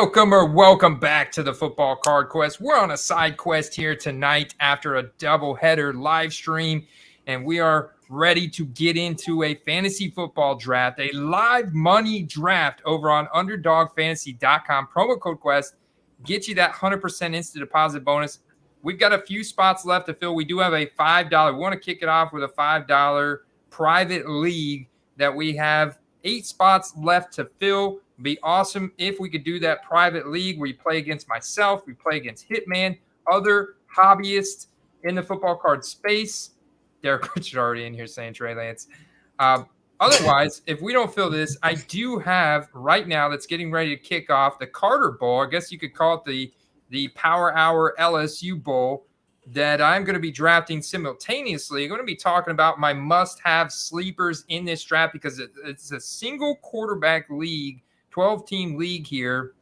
Welcome back to the Football Card Quest. We're on a side quest here tonight after a doubleheader live stream, and we are ready to get into a fantasy football draft, a live money draft over on underdogfantasy.com. Promo code Quest get you that 100% instant deposit bonus. We've got a few spots left to fill. We do have a $5. We want to kick it off with a $5 private league that we have 8 spots left to fill. It'd be awesome if we could do that private league where you play against myself, we play against Hitman, other hobbyists in the football card space. Derek Richard already in here saying Trey Lance. Otherwise, if we don't fill this, I do have right now that's getting ready to kick off the Carter Bowl. I guess you could call it the Power Hour LSU Bowl that I'm going to be drafting simultaneously. I'm going to be talking about my must-have sleepers in this draft because it's a single quarterback league, 12-team league here,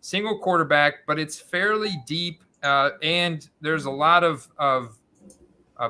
single quarterback, but it's fairly deep, and there's a lot of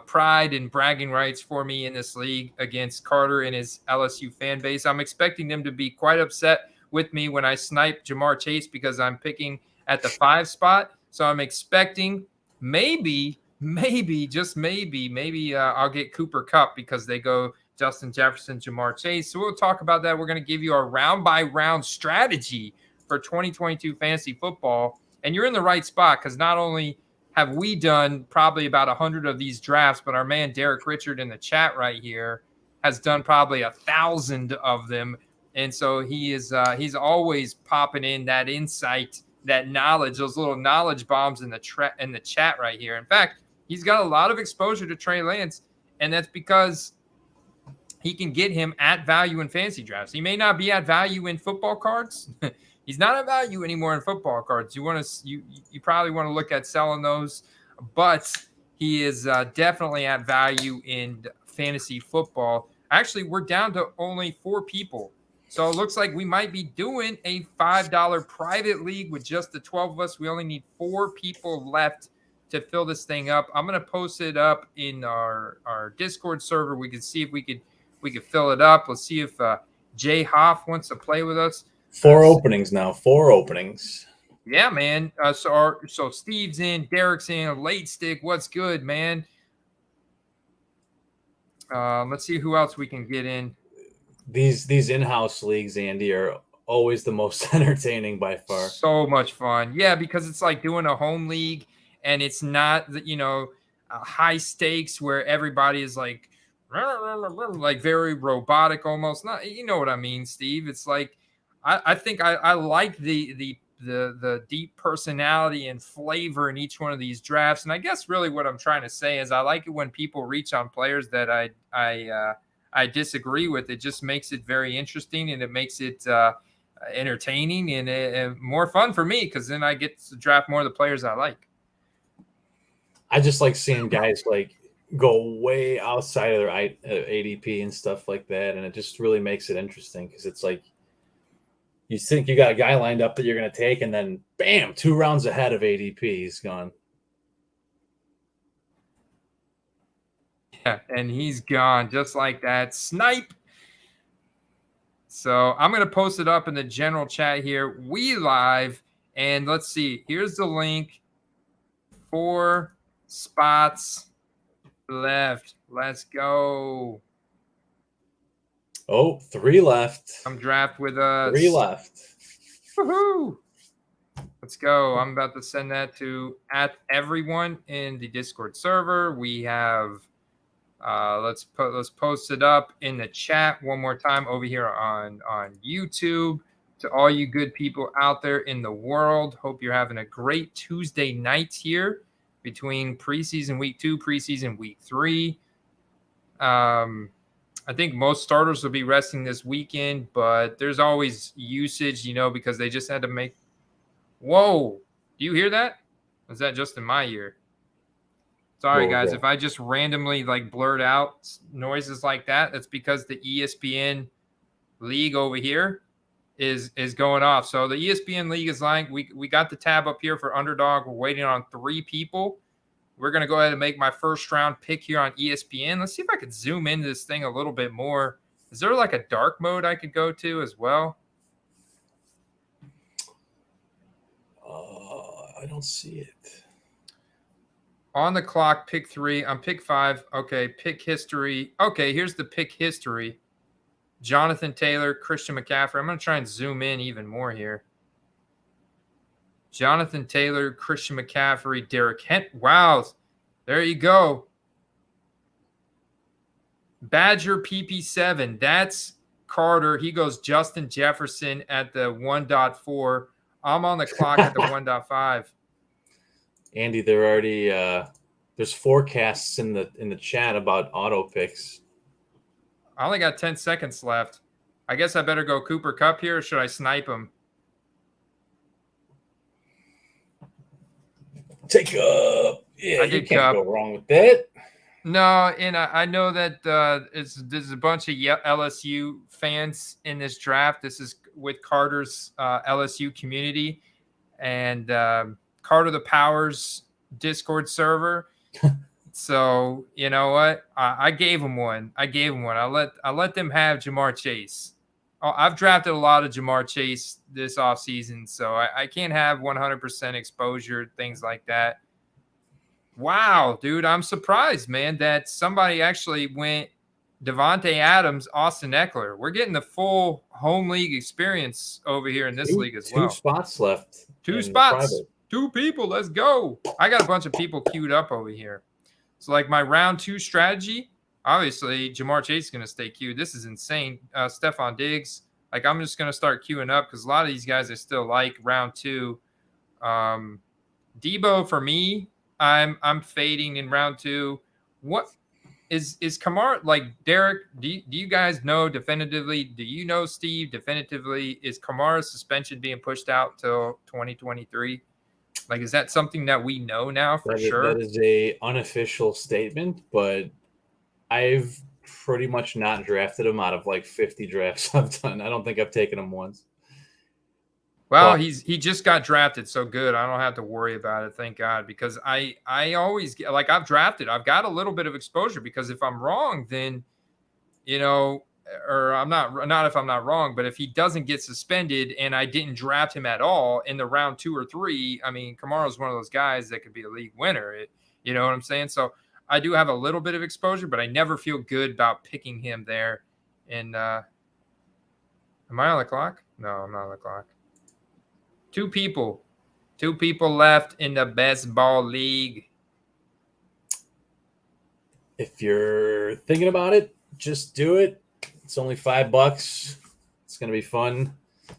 pride and bragging rights for me in this league against Carter and his LSU fan base. I'm expecting them to be quite upset with me when I snipe Jamar Chase because I'm picking at the 5 spot. So I'm expecting maybe I'll get Cooper Kupp because they go Justin Jefferson, Jamar Chase. So we'll talk about that. We're going to give you a round-by-round strategy for 2022 fantasy football. And you're in the right spot because not only have we done probably about 100 of these drafts, but our man Derek Richard in the chat right here has done probably 1,000 of them. And so he's always popping in that insight, that knowledge, those little knowledge bombs in the chat right here. In fact, he's got a lot of exposure to Trey Lance, and that's because he can get him at value in fantasy drafts. He may not be at value in football cards. He's not at value anymore in football cards. You probably want to look at selling those, but he is definitely at value in fantasy football. Actually, we're down to only 4 people. So it looks like we might be doing a $5 private league with just the 12 of us. We only need 4 people left to fill this thing up. I'm going to post it up in our Discord server. We can see if we could fill it up. Let's see if Jay Hoff wants to play with us. 4 openings now. 4 openings. Yeah, man. So Steve's in, Derek's in, Late Stick. What's good, man? Let's see who else we can get in. These in-house leagues, Andy, are always the most entertaining by far. So much fun. Yeah, because it's like doing a home league, and it's not, high stakes where everybody is like very robotic almost. Not, you know what I mean, Steve? It's like I think I like the deep personality and flavor in each one of these drafts. And I guess really what I'm trying to say is I like it when people reach on players that I disagree with. It just makes it very interesting, and it makes it entertaining and more fun for me because then I get to draft more of the players I like. I just like seeing guys like go way outside of their ADP and stuff like that, and it just really makes it interesting because it's like you think you got a guy lined up that you're going to take, and then bam, 2 rounds ahead of ADP, he's gone. Yeah, and he's gone just like that. Snipe. So I'm going to post it up in the general chat here. We live, and let's see. Here's the link. 4 spots left. Let's go. Oh, 3 left. Come draft with us. 3 left. Woohoo! Let's go. I'm about to send that to everyone in the Discord server. We have let's post it up in the chat one more time over here on YouTube. To all you good people out there in the world, hope you're having a great Tuesday night here between preseason week 2, preseason week 3. I think most starters will be resting this weekend, but there's always usage, because they just had to make. Whoa, do you hear that? Is that just in my ear? Sorry, guys. If I just randomly blurt out noises like that, that's because the ESPN league over here is going off. So the ESPN league is we got the tab up here for Underdog. We're waiting on 3 people. We're going to go ahead and make my first round pick here on ESPN. Let's see if I could zoom into this thing a little bit more. Is there a dark mode I could go to as well? I don't see it. On the clock, pick 3. I'm pick 5. Okay, pick history. Okay, here's the pick history. Jonathan Taylor, Christian McCaffrey. I'm going to try and zoom in even more here. Jonathan Taylor, Christian McCaffrey, Derrick Henry. Wow. There you go. Badger PP7. That's Carter. He goes Justin Jefferson at the 1.4. I'm on the clock at the 1.5. Andy, they're already there's forecasts in the chat about auto picks. I only got 10 seconds left. I guess I better go Cooper Kupp here, or should I snipe him? Take up. Yeah, you can't Kupp. go wrong with that. No, and I know that there's a bunch of LSU fans in this draft. This is with Carter's LSU community and Carter the Powers Discord server. So you know what? I gave him one. I let them have Jamar Chase. I've drafted a lot of Jamar Chase this offseason, so I can't have 100% exposure, things like that. Wow, dude, I'm surprised, man, that somebody actually went Devontae Adams, Austin Eckler. We're getting the full home league experience over here in this league as well. 2 spots left. 2 spots. 2 people. Let's go. I got a bunch of people queued up over here. So, like, my round 2 strategy, obviously, Jamar Chase is going to stay queued. This is insane. Stephon Diggs. Like, I'm just going to start queuing up because a lot of these guys I still like round 2. Debo, for me, I'm fading in round 2. What is Kamara, like, Derek, do you guys know definitively? Do you know, Steve, definitively, is Kamara's suspension being pushed out till 2023? Like, is that something that we know now for sure? That is a unofficial statement, but I've pretty much not drafted him out of like 50 drafts I've done. I don't think I've taken him once. Well, he just got drafted, so good. I don't have to worry about it, thank God, because I always get, like, I've got a little bit of exposure, because if I'm wrong, then, you know, or I'm not if I'm not wrong, but if he doesn't get suspended and I didn't draft him at all in the round 2 or 3, I mean, Kamara's one of those guys that could be a league winner. You know what I'm saying? So I do have a little bit of exposure, but I never feel good about picking him there. And am I on the clock? No, I'm not on the clock. 2 people left in the best ball league. If you're thinking about it, just do it. It's only $5. It's going to be fun.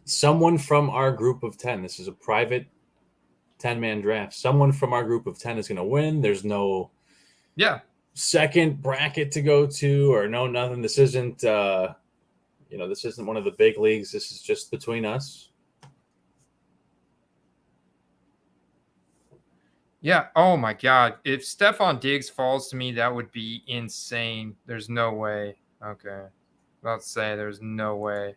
Someone from our group of 10, this is a private 10-man draft. Someone from our group of 10 is going to win. There's no second bracket to go to or no nothing. This isn't this isn't one of the big leagues. This is just between us. Yeah. Oh my God. If Stephon Diggs falls to me, that would be insane. There's no way. Okay. Let's say there's no way.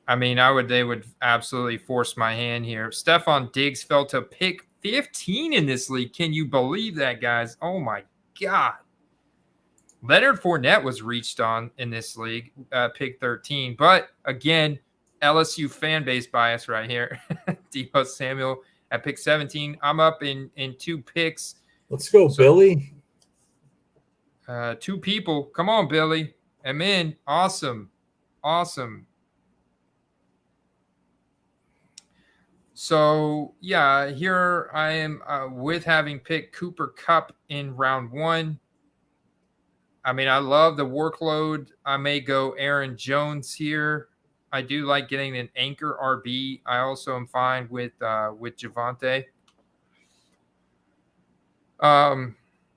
I mean, they would absolutely force my hand here. Stephon Diggs fell to pick 15 in this league. Can you believe that, guys? Oh my God. Leonard Fournette was reached on in this league, pick 13. But again, LSU fan base bias right here. Deebo Samuel at pick 17. I'm up in 2 picks. Let's go, Billy. 2 people. Come on, Billy. I'm in. Awesome. So, yeah, here I am with having picked Cooper Kupp in round 1. I mean, I love the workload. I may go Aaron Jones here. I do like getting an anchor RB. I also am fine with Javonte.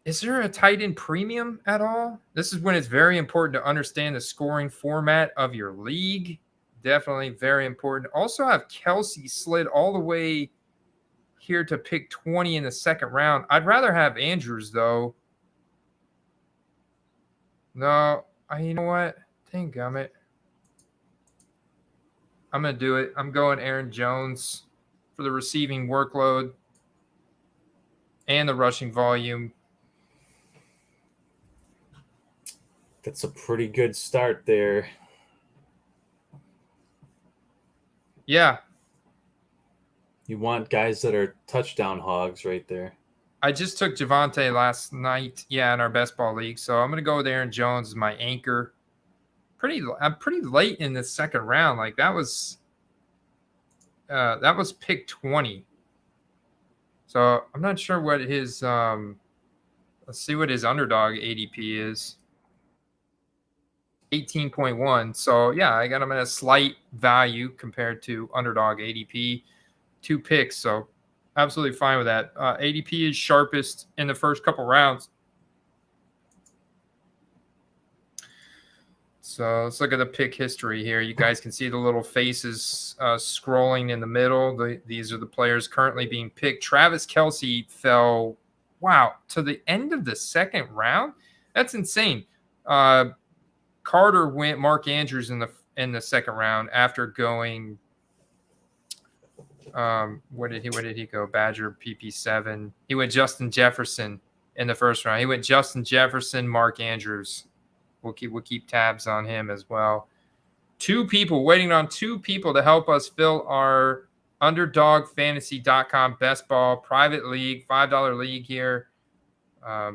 Is there a tight end premium at all? This is when it's very important to understand the scoring format of your league. Definitely very important. Also have Kelsey slid all the way here to pick 20 in the second round. I'd rather have Andrews, though. No, you know what? Danggummit. I'm going to do it. I'm going Aaron Jones for the receiving workload and the rushing volume. That's a pretty good start there. Yeah. You want guys that are touchdown hogs right there. I just took Javonte last night, in our best ball league. So I'm going to go with Aaron Jones as my anchor. I'm pretty late in the second round. Like that was pick 20. So I'm not sure what his let's see what his underdog ADP is. 18.1. So yeah, I got him at a slight value compared to underdog ADP. 2 picks, so absolutely fine with that. ADP is sharpest in the first couple rounds. So let's look at the pick history here. You guys can see the little faces scrolling in the middle. These are the players currently being picked. Travis Kelce fell, to the end of the second round. That's insane. Carter went Mark Andrews in the second round after going. Where did he go? Badger PP7. He went Justin Jefferson in the first round. He went Justin Jefferson, Mark Andrews. We'll keep tabs on him as well. Waiting on 2 people to help us fill our underdogfantasy.com best ball private league, $5 league here. I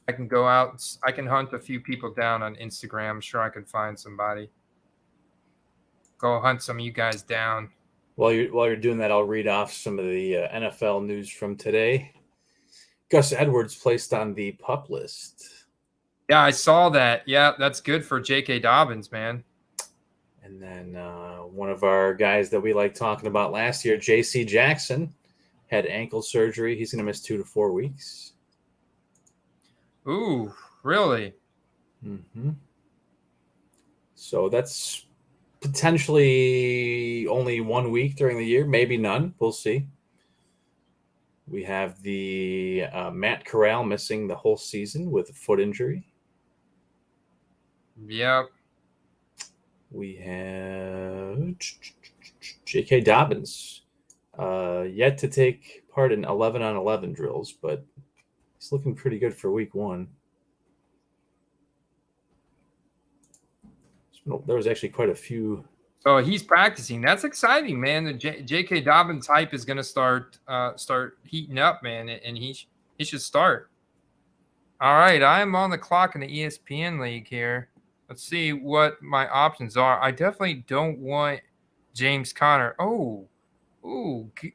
can go out. I can hunt a few people down on Instagram. I'm sure I can find somebody. Go hunt some of you guys down. While you're doing that, I'll read off some of the NFL news from today. Gus Edwards placed on the PUP list. Yeah, I saw that. Yeah, that's good for J.K. Dobbins, man. And then one of our guys that we like talking about last year, J.C. Jackson, had ankle surgery. He's going to miss 2 to 4 weeks. Ooh, really? Mm-hmm. So that's potentially only 1 week during the year, maybe none. We'll see. We have the Matt Corral missing the whole season with a foot injury. Yep. We have J.K. Dobbins yet to take part in 11-on-11 drills, but he's looking pretty good for week 1. There was actually quite a few. So he's practicing. That's exciting, man. The J.K. Dobbins hype is going to start heating up, man, and he should start. All right, I am on the clock in the ESPN league here. Let's see what my options are. I definitely don't want James Conner.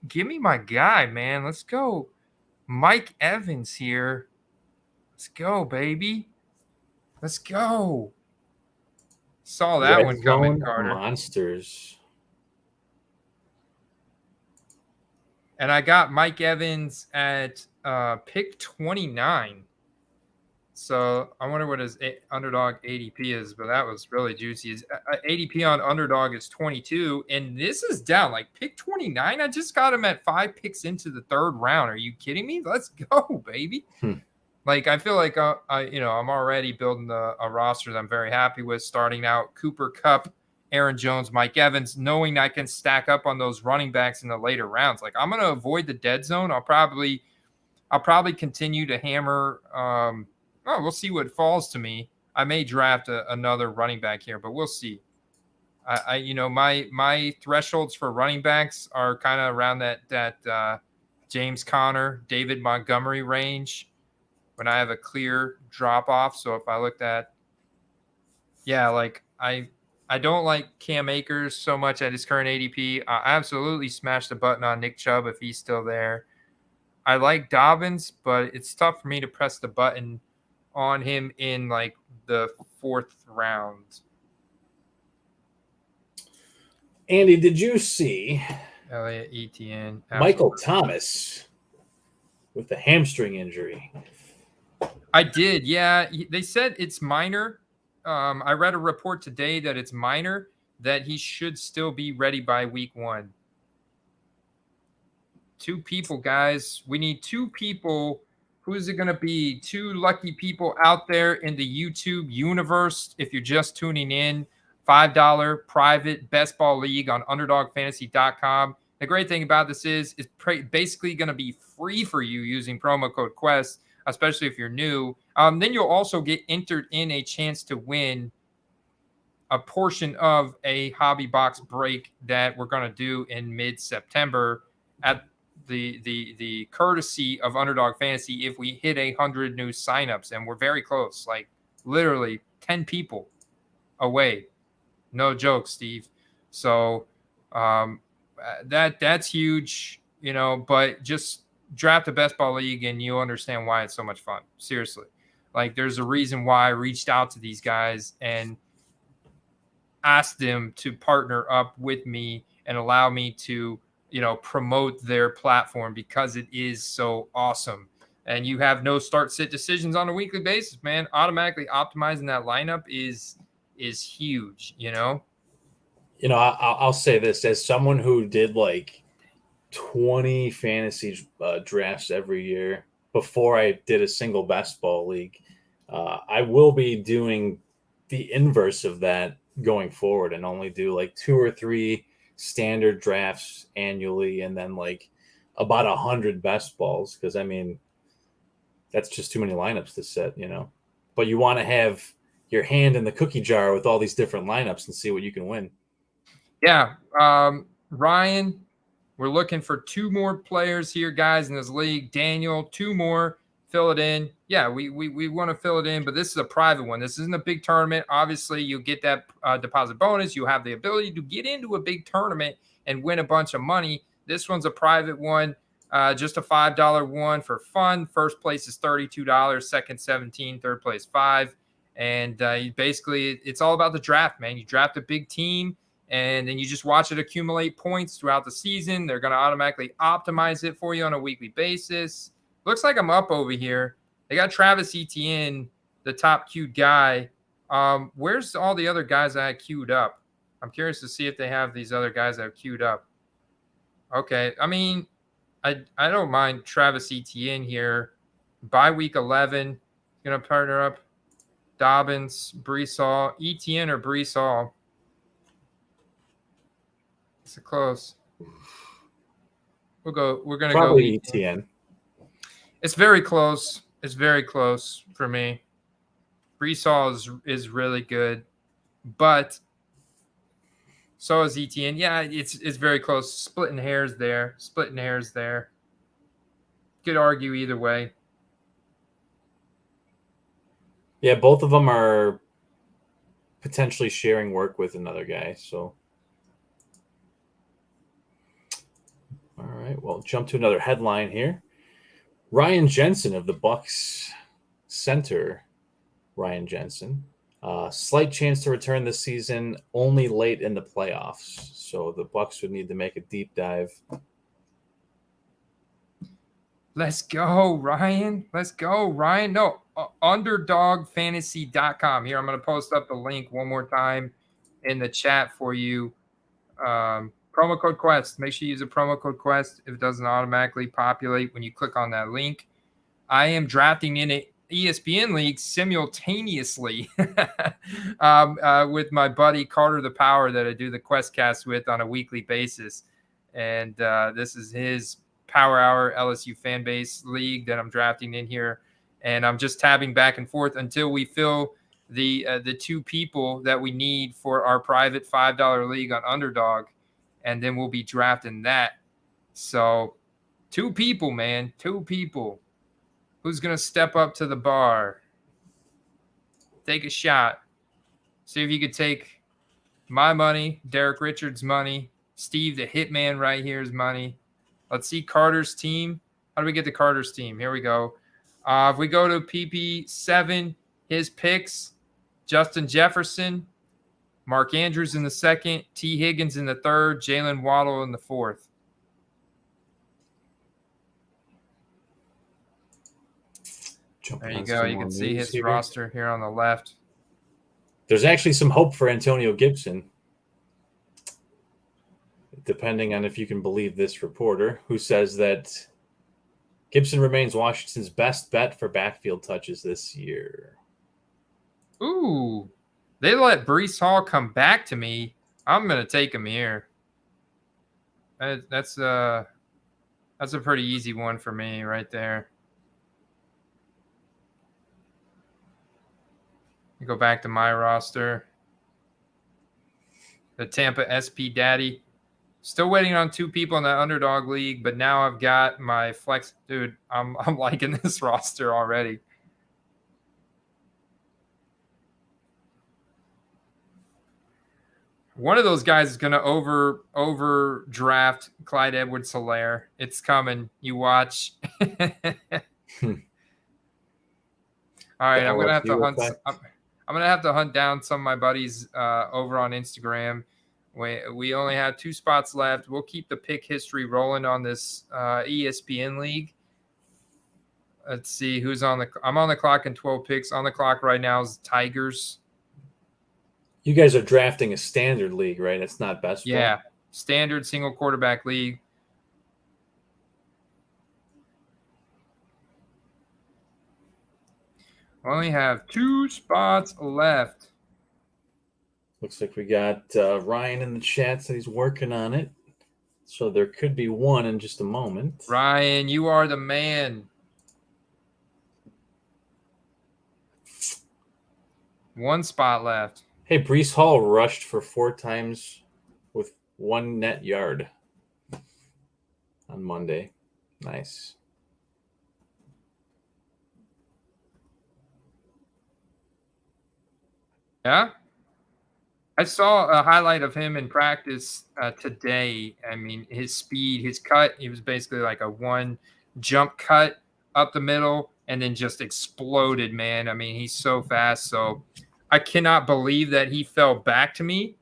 Give me my guy, man. Let's go. Mike Evans here. Let's go, baby. Let's go. Saw that Red one coming, Zone Carter. Monsters. And I got Mike Evans at pick 29. So I wonder what his underdog ADP is, but that was really juicy. His ADP on underdog is 22, and this is down. Like pick 29, I just got him at 5 picks into the third round. Are you kidding me? Let's go, baby. Like I feel like I'm already building a roster that I'm very happy with. Starting out Cooper Kupp, Aaron Jones, Mike Evans, knowing I can stack up on those running backs in the later rounds. Like I'm gonna avoid the dead zone. I'll probably continue to hammer. We'll see what falls to me. I may draft another running back here, but we'll see. My thresholds for running backs are kind of around that James Conner, David Montgomery range when I have a clear drop off. So if I looked at, I don't like Cam Akers so much at his current ADP. I absolutely smashed the button on Nick Chubb if he's still there. I like Dobbins, but it's tough for me to press the button on him in like the 4th round. Andy, did you see Elliott Etienne? Michael Thomas with a hamstring injury? I did, yeah. They said it's minor. I read a report today that it's minor, that he should still be ready by week 1. 2 people, guys. We need 2 people. Who's it going to be? 2 lucky people out there in the YouTube universe. If you're just tuning in, $5 private best ball league on underdogfantasy.com. The great thing about this is it's basically going to be free for you using promo code Quest, especially if you're new. Then you'll also get entered in a chance to win a portion of a hobby box break that we're going to do in mid-September at the courtesy of Underdog Fantasy if we hit 100 new signups, and we're very close, like literally 10 people away. No joke, Steve. So that's huge, but just draft a best ball league and you'll understand why it's so much fun. Seriously. Like there's a reason why I reached out to these guys and asked them to partner up with me and allow me to, promote their platform because it is so awesome. And you have no start sit decisions on a weekly basis, man. Automatically optimizing that lineup is huge, I'll say this as someone who did like 20 fantasy drafts every year before I did a single best ball league. I will be doing the inverse of that going forward and only do like 2 or 3 standard drafts annually and then like about 100 best balls. Cause I mean, that's just too many lineups to set, but you want to have your hand in the cookie jar with all these different lineups and see what you can win. Yeah. Ryan, we're looking for 2 more players here, guys, in this league. Daniel, 2 more. Fill it in. Yeah, we want to fill it in, but this is a private one. This isn't a big tournament. Obviously, you get that deposit bonus. You have the ability to get into a big tournament and win a bunch of money. This one's a private one, just a $5 one for fun. First place is $32, second $17, third place $5. And basically, it's all about the draft, man. You draft a big team, and then you just watch it accumulate points throughout the season. They're going to automatically optimize it for you on a weekly basis. Looks like I'm up over here. They got Travis Etienne, the top queued guy. Where's all the other guys I had queued up? I'm curious to see if they have these other guys that have queued up. Okay. I mean, I don't mind Travis Etienne here. By week 11, going to partner up Dobbins, Brees Hall, Etienne or Brees Hall. It's close. We're going to go Etienne. It's very close. It's very close for me. Brees Hall is really good, but so is Etienne. Yeah, it's very close. Splitting hairs there. Could argue either way. Yeah, both of them are potentially sharing work with another guy. So, all right, well, jump to another headline here. Ryan Jensen of the Bucks center, Ryan Jensen, slight chance to return this season, only late in the playoffs. So the Bucks would need to make a deep dive. Let's go, Ryan. No, underdogfantasy.com. Here, I'm going to post up the link one more time in the chat for you. Promo code Quest. Make sure you use a promo code Quest if it doesn't automatically populate when you click on that link. I am drafting in an ESPN league simultaneously with my buddy Carter the Power that I do the QuestCast with on a weekly basis. And this is his Power Hour LSU fan base league that I'm drafting in here. And I'm just tabbing back and forth until we fill the 2 people that we need for our private $5 league on Underdog. And then we'll be drafting that. So 2 people, man. 2 people. Who's going to step up to the bar? Take a shot. See if you could take my money, Derek Richards' money, Steve the Hitman right here's money. Let's see Carter's team. How do we get to Carter's team? Here we go. If we go to PP7, his picks, Justin Jefferson, Mark Andrews in the second, T. Higgins in the third, Jalen Waddle in the fourth. There you go. You can see his roster here on the left. There's actually some hope for Antonio Gibson, depending on if you can believe this reporter, who says that Gibson remains Washington's best bet for backfield touches this year. Ooh. They let Brees Hall come back to me. I'm going to take him here. That's a pretty easy one for me right there. You go back to my roster. the Tampa SP Daddy. Still waiting on 2 people in the underdog league, but now I've got my flex. Dude, I'm liking this roster already. One of those guys is going to overdraft Clyde Edwards-Helaire. It's coming. You watch. All right, I'm gonna have to hunt. I'm gonna have to hunt down some of my buddies over on Instagram. We only have 2 spots left. We'll keep the pick history rolling on this ESPN league. Let's see who's on the. I'm on the clock in 12 picks. On the clock right now is Tigers. You guys are drafting a standard league, right? It's not best ball. Yeah, standard single quarterback league. We only have 2 spots left. Looks like we got Ryan in the chat said he's working on it. So there could be one in just a moment. Ryan, you are the man. 1 spot left. Hey, Breece Hall rushed for 4 times with 1 net yard on Monday. Nice. Yeah? I saw a highlight of him in practice today. I mean, his speed, his cut, he was basically like a 1 jump cut up the middle and then just exploded, man. I mean, he's so fast. So I cannot believe that he fell back to me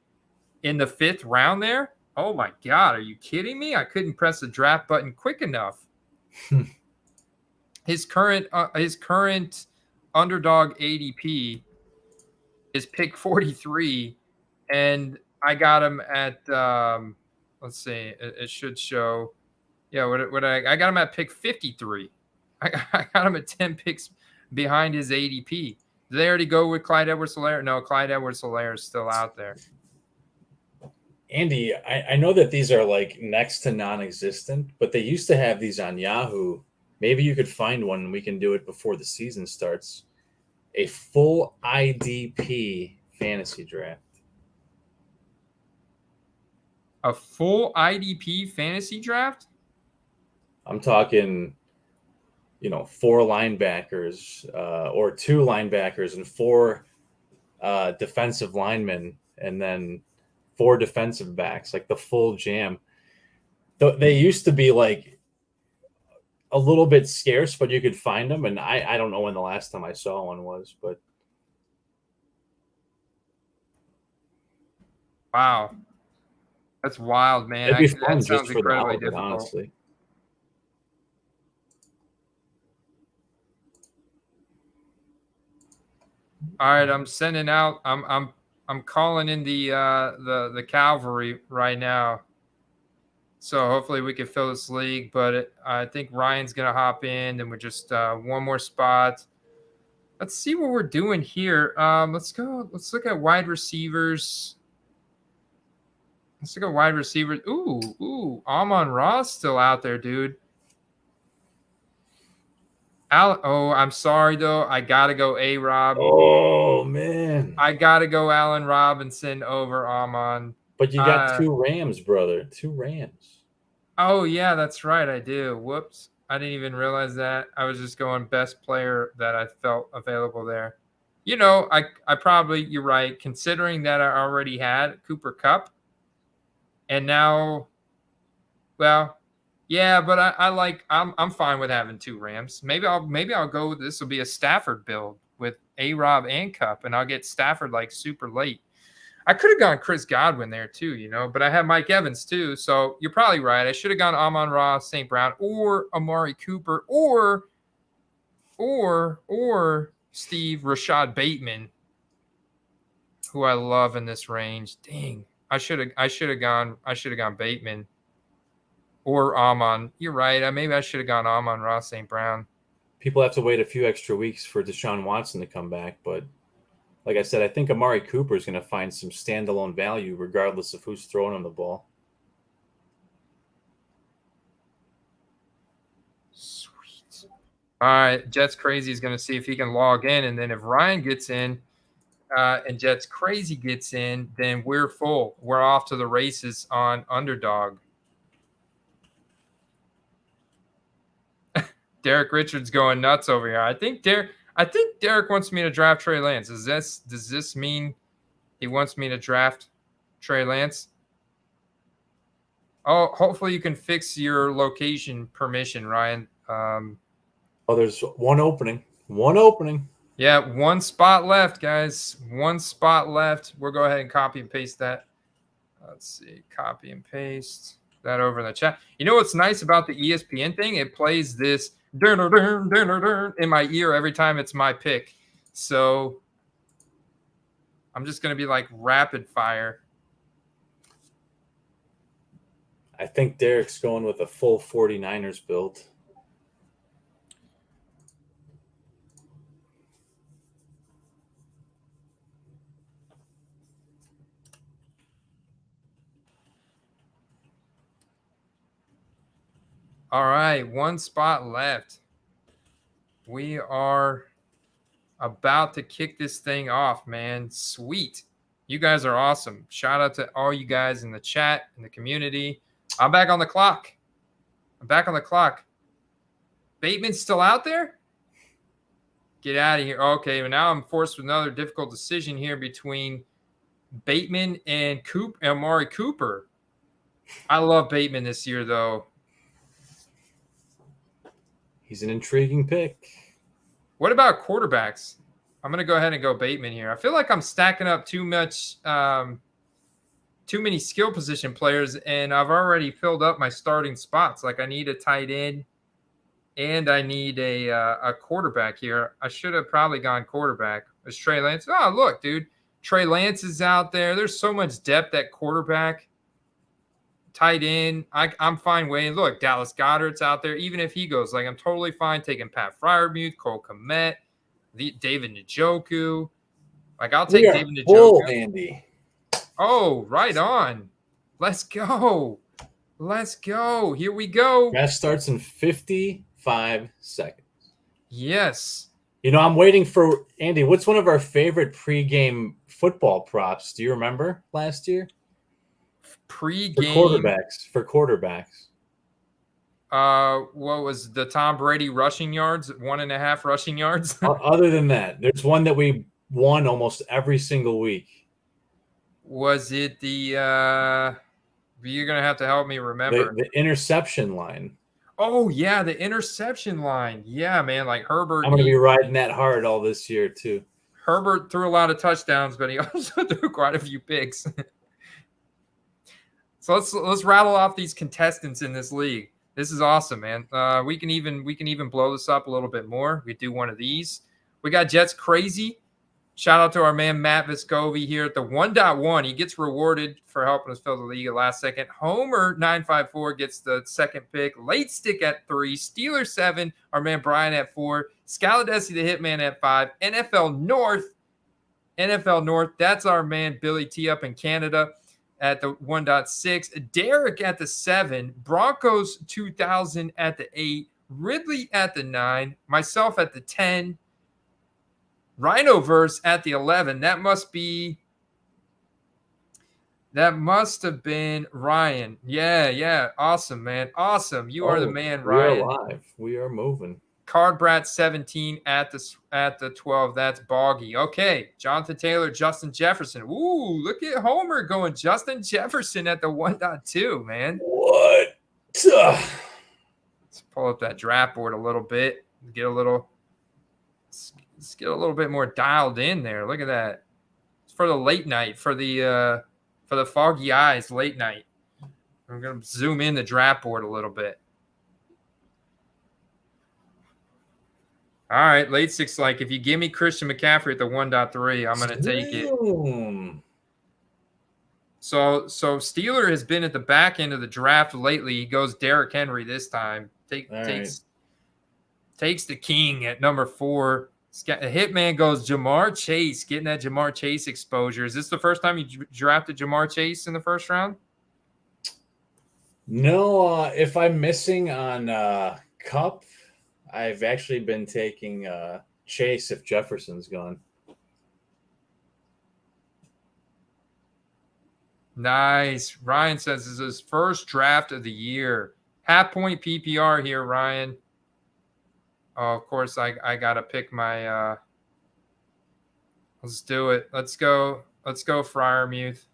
in the 5th round there. Oh, my God. Are you kidding me? I couldn't press the draft button quick enough. His current underdog ADP is pick 43. And I got him at, let's see, it should show. Yeah, I got him at pick 53. I got him at 10 picks behind his ADP. Did they already go with Clyde Edwards-Helaire? No, Clyde Edwards-Helaire is still out there. Andy, I know that these are like next to non-existent, but they used to have these on Yahoo. Maybe you could find one and we can do it before the season starts. A full IDP fantasy draft. A full IDP fantasy draft? I'm talking, 4 linebackers or 2 linebackers and 4 defensive linemen and then 4 defensive backs, like the full jam. They used to be like a little bit scarce, but you could find them. And I don't know when the last time I saw one was, but. Wow. That's wild, man. It'd be fun that sounds just for the incredibly outlet, difficult. honestly. All right, I'm sending out. I'm calling in the cavalry right now. So hopefully we can fill this league. But I think Ryan's gonna hop in, and we're just 1 more spot. Let's see what we're doing here. Let's go. Let's look at wide receivers. Let's look at wide receivers. Ooh, Amon-Ra's still out there, dude. I'm sorry, though. I got to go A-Rob. Oh, man. I got to go Allen Robinson over Amon. But you got 2 Rams, brother. 2 Rams. Oh, yeah, that's right. I do. Whoops. I didn't even realize that. I was just going best player that I felt available there. I probably, you're right, considering that I already had Cooper Kupp. And now, well, yeah, but I'm fine with having 2 Rams. Maybe I'll go with this will be a Stafford build with A-Rob and Kupp, and I'll get Stafford like super late. I could have gone Chris Godwin there too, but I have Mike Evans too. So you're probably right. I should have gone Amon-Ra, St. Brown, or Amari Cooper, or Steve Rashad Bateman, who I love in this range. Dang. I should have gone Bateman or Amon. You're right. Maybe I should have gone Amon-Ra, St. Brown. People have to wait a few extra weeks for Deshaun Watson to come back, but like I said, I think Amari Cooper is going to find some standalone value regardless of who's throwing him the ball. Sweet. All right, Jets Crazy is going to see if he can log in, and then if Ryan gets in, and Jets Crazy gets in, then we're full. We're off to the races on Underdog. Derek Richards going nuts over here. I think Derek wants me to draft Trey Lance. Does this mean he wants me to draft Trey Lance? Oh, hopefully you can fix your location permission, Ryan. There's one opening. One opening. Yeah, one spot left, guys. One spot left. We'll go ahead and copy and paste that. Let's see. Copy and paste that over in the chat. You know what's nice about the ESPN thing? It plays this in my ear every time it's my pick. So I'm just going to be like rapid fire. I think Derek's going with a full 49ers build. All right, one spot left. We are about to kick this thing off, man. Sweet. You guys are awesome. Shout out to all you guys in the chat, in the community. I'm back on the clock. Bateman's still out there? Get out of here. Okay, well, now I'm forced with another difficult decision here between Bateman and Amari Cooper. I love Bateman this year, though. He's an intriguing pick. What about quarterbacks? I'm going to go ahead and go Bateman here. I feel like I'm stacking up too many skill position players, and I've already filled up my starting spots. Like I need a tight end, and I need a quarterback here. I should have probably gone quarterback. Is Trey Lance? Oh, look, dude. Trey Lance is out there. There's so much depth at quarterback. Tight end, I'm fine waiting. Look, Dallas Goedert's out there. Even if he goes, like I'm totally fine taking Pat Freiermuth, Cole Kmet, David Njoku. Like I'll take David Njoku. Andy. Oh, right on. Let's go. Here we go. That starts in 55 seconds. Yes. You know, I'm waiting for Andy. What's one of our favorite pregame football props? Do you remember last year? Pre-game for quarterbacks. What was the Tom Brady rushing yards? 1.5 rushing yards. Other than that, there's one that we won almost every single week. Was it the? You're gonna have to help me remember the interception line. Oh yeah, the interception line. Yeah, man. Like Herbert. I'm gonna be riding that hard all this year too. Herbert threw a lot of touchdowns, but he also threw quite a few picks. So let's rattle off these contestants in this league. This is awesome, man. We can even blow this up a little bit more. We do one of these. We got Jets Crazy. Shout out to our man Matt Vescovi here at the 1.1. He gets rewarded for helping us fill the league at last second. Homer 954 gets the second pick. Late Stick at 3. Steeler 7. Our man Brian at 4. Scaladesi the Hitman at 5. NFL North. That's our man Billy T up in Canada at the 1.6. Derek at the 7. Broncos 2000 at the 8. Ridley at the 9. Myself at the 10. Rhinoverse at the 11. That must have been Ryan. Yeah. Awesome, man. Awesome. You are the man, Ryan. We're alive. We are moving. Card Brat 17 at the 12. That's Boggy. Okay. Jonathan Taylor, Justin Jefferson. Ooh, look at Homer going Justin Jefferson at the 1.2, man. What? Let's pull up that draft board a little bit. Let's get a little bit more dialed in there. Look at that. It's for the late night, for the foggy eyes late night. I'm going to zoom in the draft board a little bit. All right, late 6. Like if you give me Christian McCaffrey at the 1.3, I'm going to take it. So Steeler has been at the back end of the draft lately. He goes Derrick Henry this time. Takes the king at number 4. Hitman goes Jamar Chase, getting that Jamar Chase exposure. Is this the first time you drafted Jamar Chase in the first round? No, if I'm missing on Cup, I've actually been taking Chase if Jefferson's gone. Nice. Ryan says this is his first draft of the year. Half-point PPR here, Ryan. Oh, of course, I got to pick my let's do it. Let's go Freiermuth.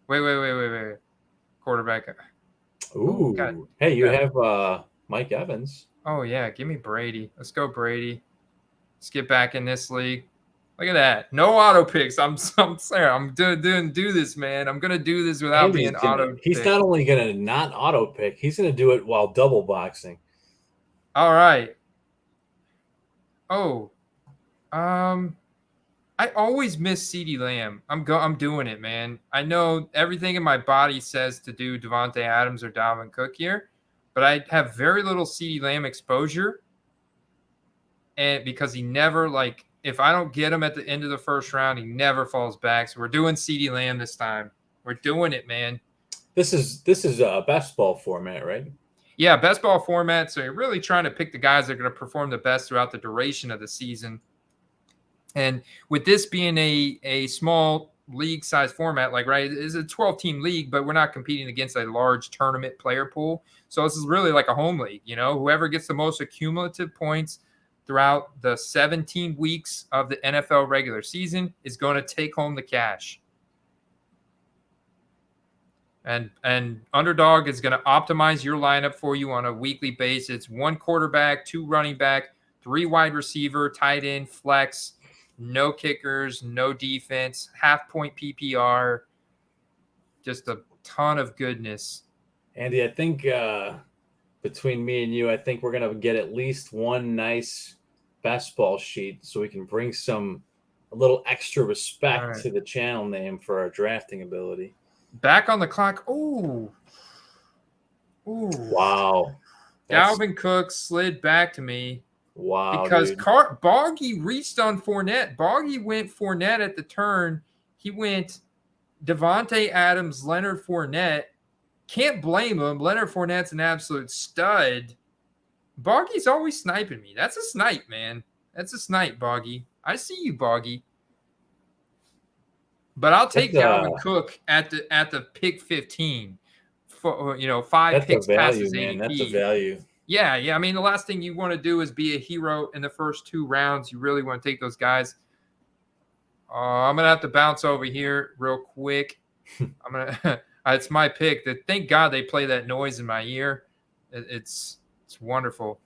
Wait. Quarterback. Ooh. Hey, you have Mike Evans. Oh, yeah. Give me Brady. Let's go Brady. Let's get back in this league. Look at that. No auto picks. I'm sorry. I'm doing this, man. I'm going to do this without being auto picked. He's not only going to not auto pick, he's going to do it while double boxing. All right. Oh. I always miss CeeDee Lamb. I'm doing it, man. I know everything in my body says to do Devontae Adams or Dalvin Cook here, but I have very little CeeDee Lamb exposure. And because he never, like, if I don't get him at the end of the first round, he never falls back. So we're doing CeeDee Lamb this time. We're doing it, man. This is a best ball format, right? Yeah, best ball format. So you're really trying to pick the guys that are going to perform the best throughout the duration of the season. And with this being a small league size format, like, right, it's a 12-team league, but we're not competing against a large tournament player pool. So this is really like a home league, you know, whoever gets the most accumulative points throughout the 17 weeks of the NFL regular season is going to take home the cash. And Underdog is going to optimize your lineup for you on a weekly basis. 1 quarterback, 2 running back, 3 wide receiver, tight end, flex, no kickers, no defense, half-point PPR, just a ton of goodness. Andy, I think between me and you, I think we're going to get at least one nice best ball sheet so we can bring a little extra respect to the channel name for our drafting ability. Back on the clock. Ooh. Wow. Dalvin Cook slid back to me. Wow. Because Boggy reached on Fournette. Boggy went Fournette at the turn. He went Devontae Adams, Leonard Fournette. Can't blame him. Leonard Fournette's an absolute stud. Boggy's always sniping me. That's a snipe, man. That's a snipe, Boggy. I see you, Boggy. But I'll take Dalvin Cook at the pick 15. For, 5 picks passes ADP. That's a value. Yeah. I mean, the last thing you want to do is be a hero in the first 2 rounds. You really want to take those guys. I'm gonna have to bounce over here real quick. It's my pick. Thank God they play that noise in my ear. It's wonderful,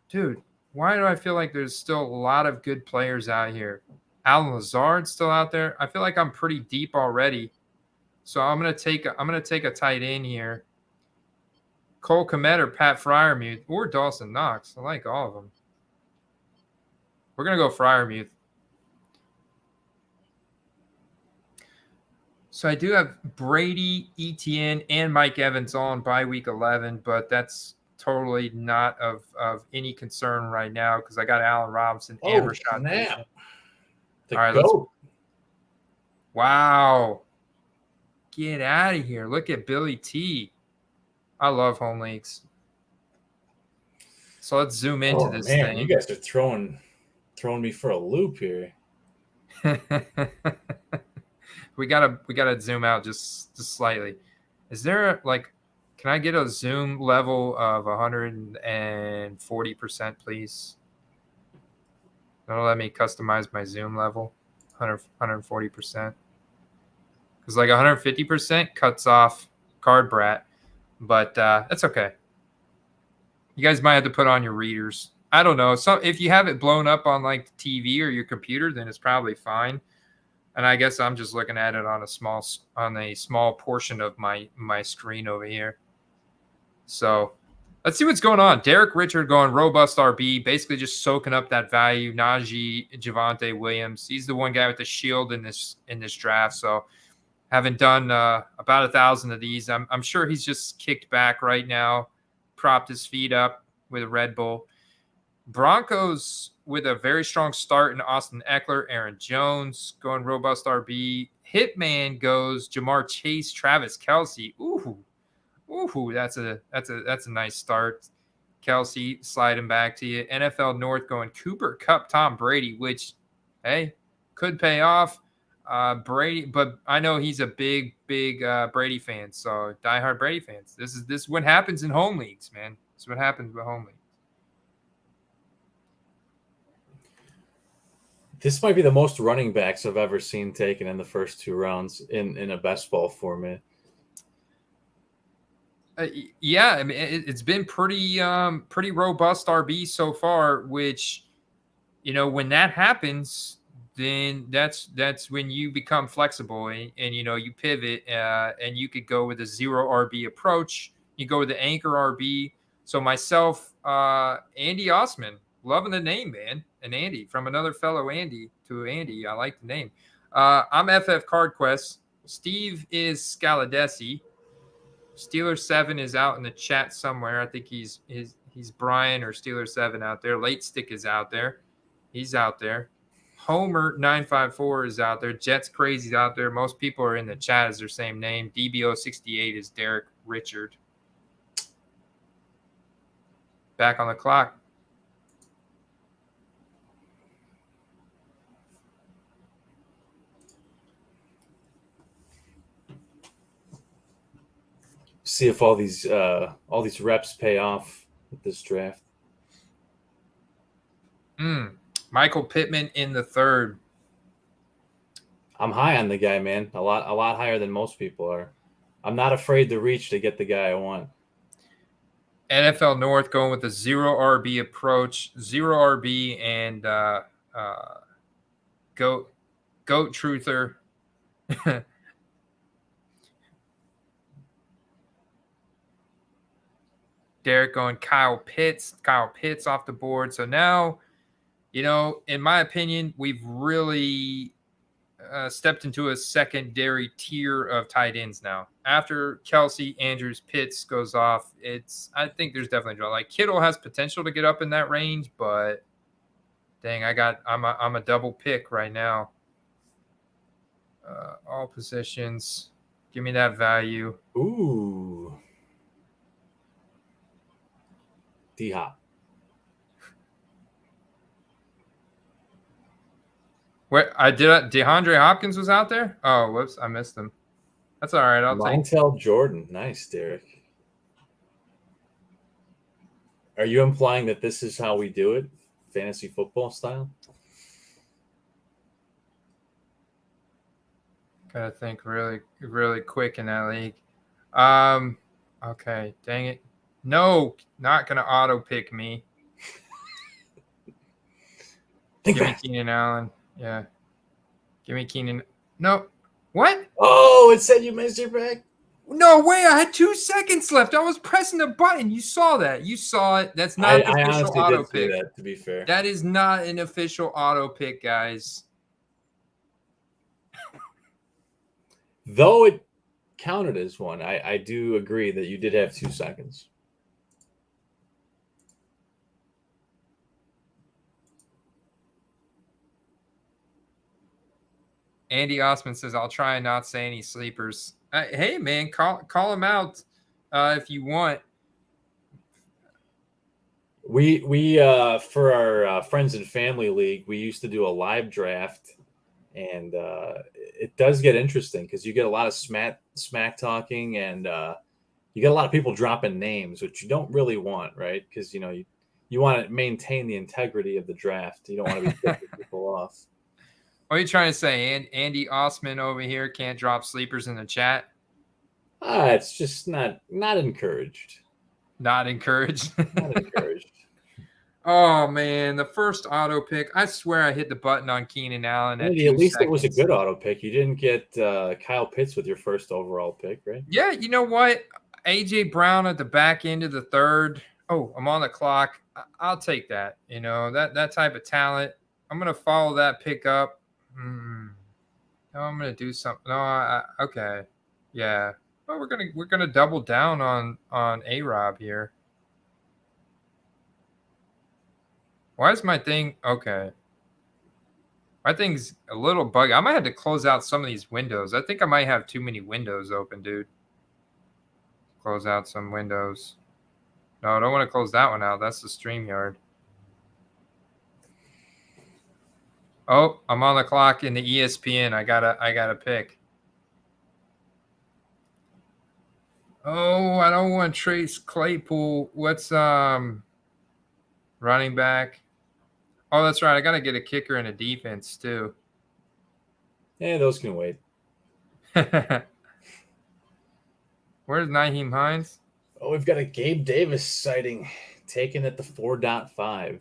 dude. Why do I feel like there's still a lot of good players out here? Alan Lazard's still out there. I feel like I'm pretty deep already. So I'm gonna take a tight end here. Cole Kmet or Pat Freiermuth or Dawson Knox. I like all of them. We're gonna go Freiermuth. So I do have Brady, Etienne, and Mike Evans on by week 11, but that's totally not of any concern right now because I got Allen Robinson and Rashad Bateman. All right, let's go. Wow. Get out of here. Look at Billy T. I love home leagues. So let's zoom into this thing. You guys are throwing me for a loop here. we gotta zoom out just slightly. Is there can I get a zoom level of 140%, please? Don't let me customize my zoom level. 140%. Because 150% cuts off Card Brat, but that's okay. You guys might have to put on your readers. I don't know. So if you have it blown up on the TV or your computer, then it's probably fine. And I guess I'm just looking at it on a small portion of my screen over here. So let's see what's going on. Derek Richard going robust RB, basically just soaking up that value. Najee, Javonte Williams. He's the one guy with the shield in this draft. So having done about 1,000 of these, I'm sure he's just kicked back right now, propped his feet up with a Red Bull. Broncos with a very strong start in Austin Eckler, Aaron Jones going robust RB. Hitman goes Jamar Chase, Travis Kelce. Ooh, that's a nice start. Kelce sliding back to you. NFL North going Cooper Kupp, Tom Brady, which, hey, could pay off. Brady, but I know he's a big Brady fan. So diehard Brady fans. This is what happens in home leagues, man. This is what happens with home leagues. This might be the most running backs I've ever seen taken in the first 2 rounds in a best ball format. Yeah, I mean it's been pretty robust RB so far. Which, when that happens, then that's when you become flexible and you pivot and you could go with a 0 RB approach. You go with the anchor RB. So myself, Andy Osman, loving the name, man, and Andy from another fellow Andy to Andy. I like the name. I'm FF Card Quest. Steve is Scaladesi. Steeler7 is out in the chat somewhere. I think he's Brian or Steeler7 out there. Late Stick is out there. He's out there. Homer 954 is out there. Jets Crazy's out there. Most people are in the chat as their same name. DBO68 is Derek Richard. Back on the clock. See if all these reps pay off with this draft. Michael Pittman in the 3rd. I'm high on the guy, man. A lot higher than most people are. I'm not afraid to reach to get the guy I want. NFL North going with a 0 RB approach, 0 RB and goat truther. Derek going Kyle Pitts off the board. So now, in my opinion, we've really stepped into a secondary tier of tight ends now. After Kelsey, Andrews, Pitts goes off, I think there's definitely a draw. Like Kittle has potential to get up in that range, but dang, I'm a double pick right now. All positions, give me that value. Ooh. D-Hop. Where DeAndre Hopkins was out there? Oh, whoops, I missed him. That's all right. I'll take Montel Jordan. Nice, Derek. Are you implying that this is how we do it, fantasy football style? Gotta think really, really quick in that league. Okay, dang it. No, not gonna auto pick me. Give me Keenan Allen. Yeah. Give me Keenan. No. What? Oh, it said you missed your pick. No way. I had 2 seconds left. I was pressing the button. You saw that. You saw it. That's not an official auto pick. That, to be fair. That is not an official auto pick, guys. Though it counted as one, I do agree that you did have 2 seconds. Andy Osman says, I'll try and not say any sleepers. Hey, man, call him out if you want. We for our friends and family league, we used to do a live draft, and it does get interesting because you get a lot of smack talking, and you get a lot of people dropping names, which you don't really want, right? Because you want to maintain the integrity of the draft. You don't want to be picking people off. What are you trying to say? Andy Osman over here can't drop sleepers in the chat? It's just not encouraged. Not encouraged? Not encouraged. Oh, man, the first auto pick. I swear I hit the button on Keenan Allen. Andy, at least it was a good auto pick. You didn't get Kyle Pitts with your first overall pick, right? Yeah, you know what? A.J. Brown at the back end of the 3rd. Oh, I'm on the clock. I'll take that. That type of talent. I'm going to follow that pick up. No, I'm gonna do something. No, okay, yeah. Well, we're gonna double down on A-Rob here. Why is my thing okay? My thing's a little buggy. I might have to close out some of these windows. I think I might have too many windows open, dude. Close out some windows. No, I don't want to close that one out. That's the StreamYard. Oh, I'm on the clock in the ESPN. I gotta pick. Oh, I don't want Trace Claypool. What's running back? Oh, that's right. I gotta get a kicker and a defense too. Yeah, those can wait. Where's Nyheim Hines? Oh, we've got a Gabe Davis sighting taken at the 4.5.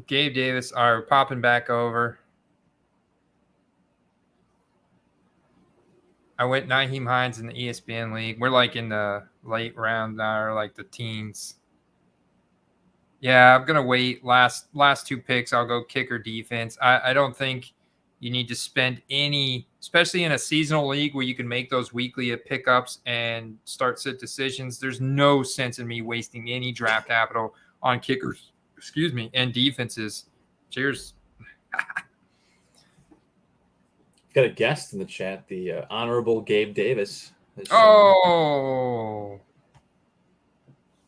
Gabe Davis are popping back over. I went Nyheim Hines in the ESPN league. We're like in the late round now, or like the teens. Yeah, I'm gonna wait. Last two picks, I'll go kicker defense. I don't think you need to spend any, especially in a seasonal league where you can make those weekly pickups and start sit decisions. There's no sense in me wasting any draft capital on kickers, and defenses. Cheers. Got a guest in the chat, the Honorable Gabe Davis. Oh,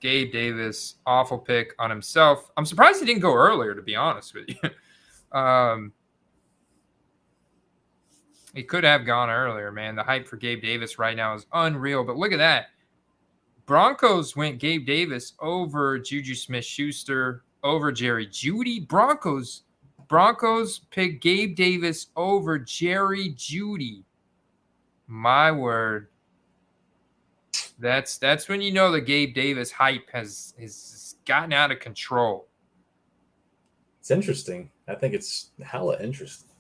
Gabe Davis, awful pick on himself. I'm surprised he didn't go earlier, to be honest with you. He could have gone earlier, man. The hype for Gabe Davis right now is unreal. But look at that. Broncos went Gabe Davis over Juju Smith-Schuster, over Jerry Jeudy. Broncos picked Gabe Davis over Jerry Jeudy. My word. That's when you know the Gabe Davis hype has gotten out of control. It's interesting. I think it's hella interesting.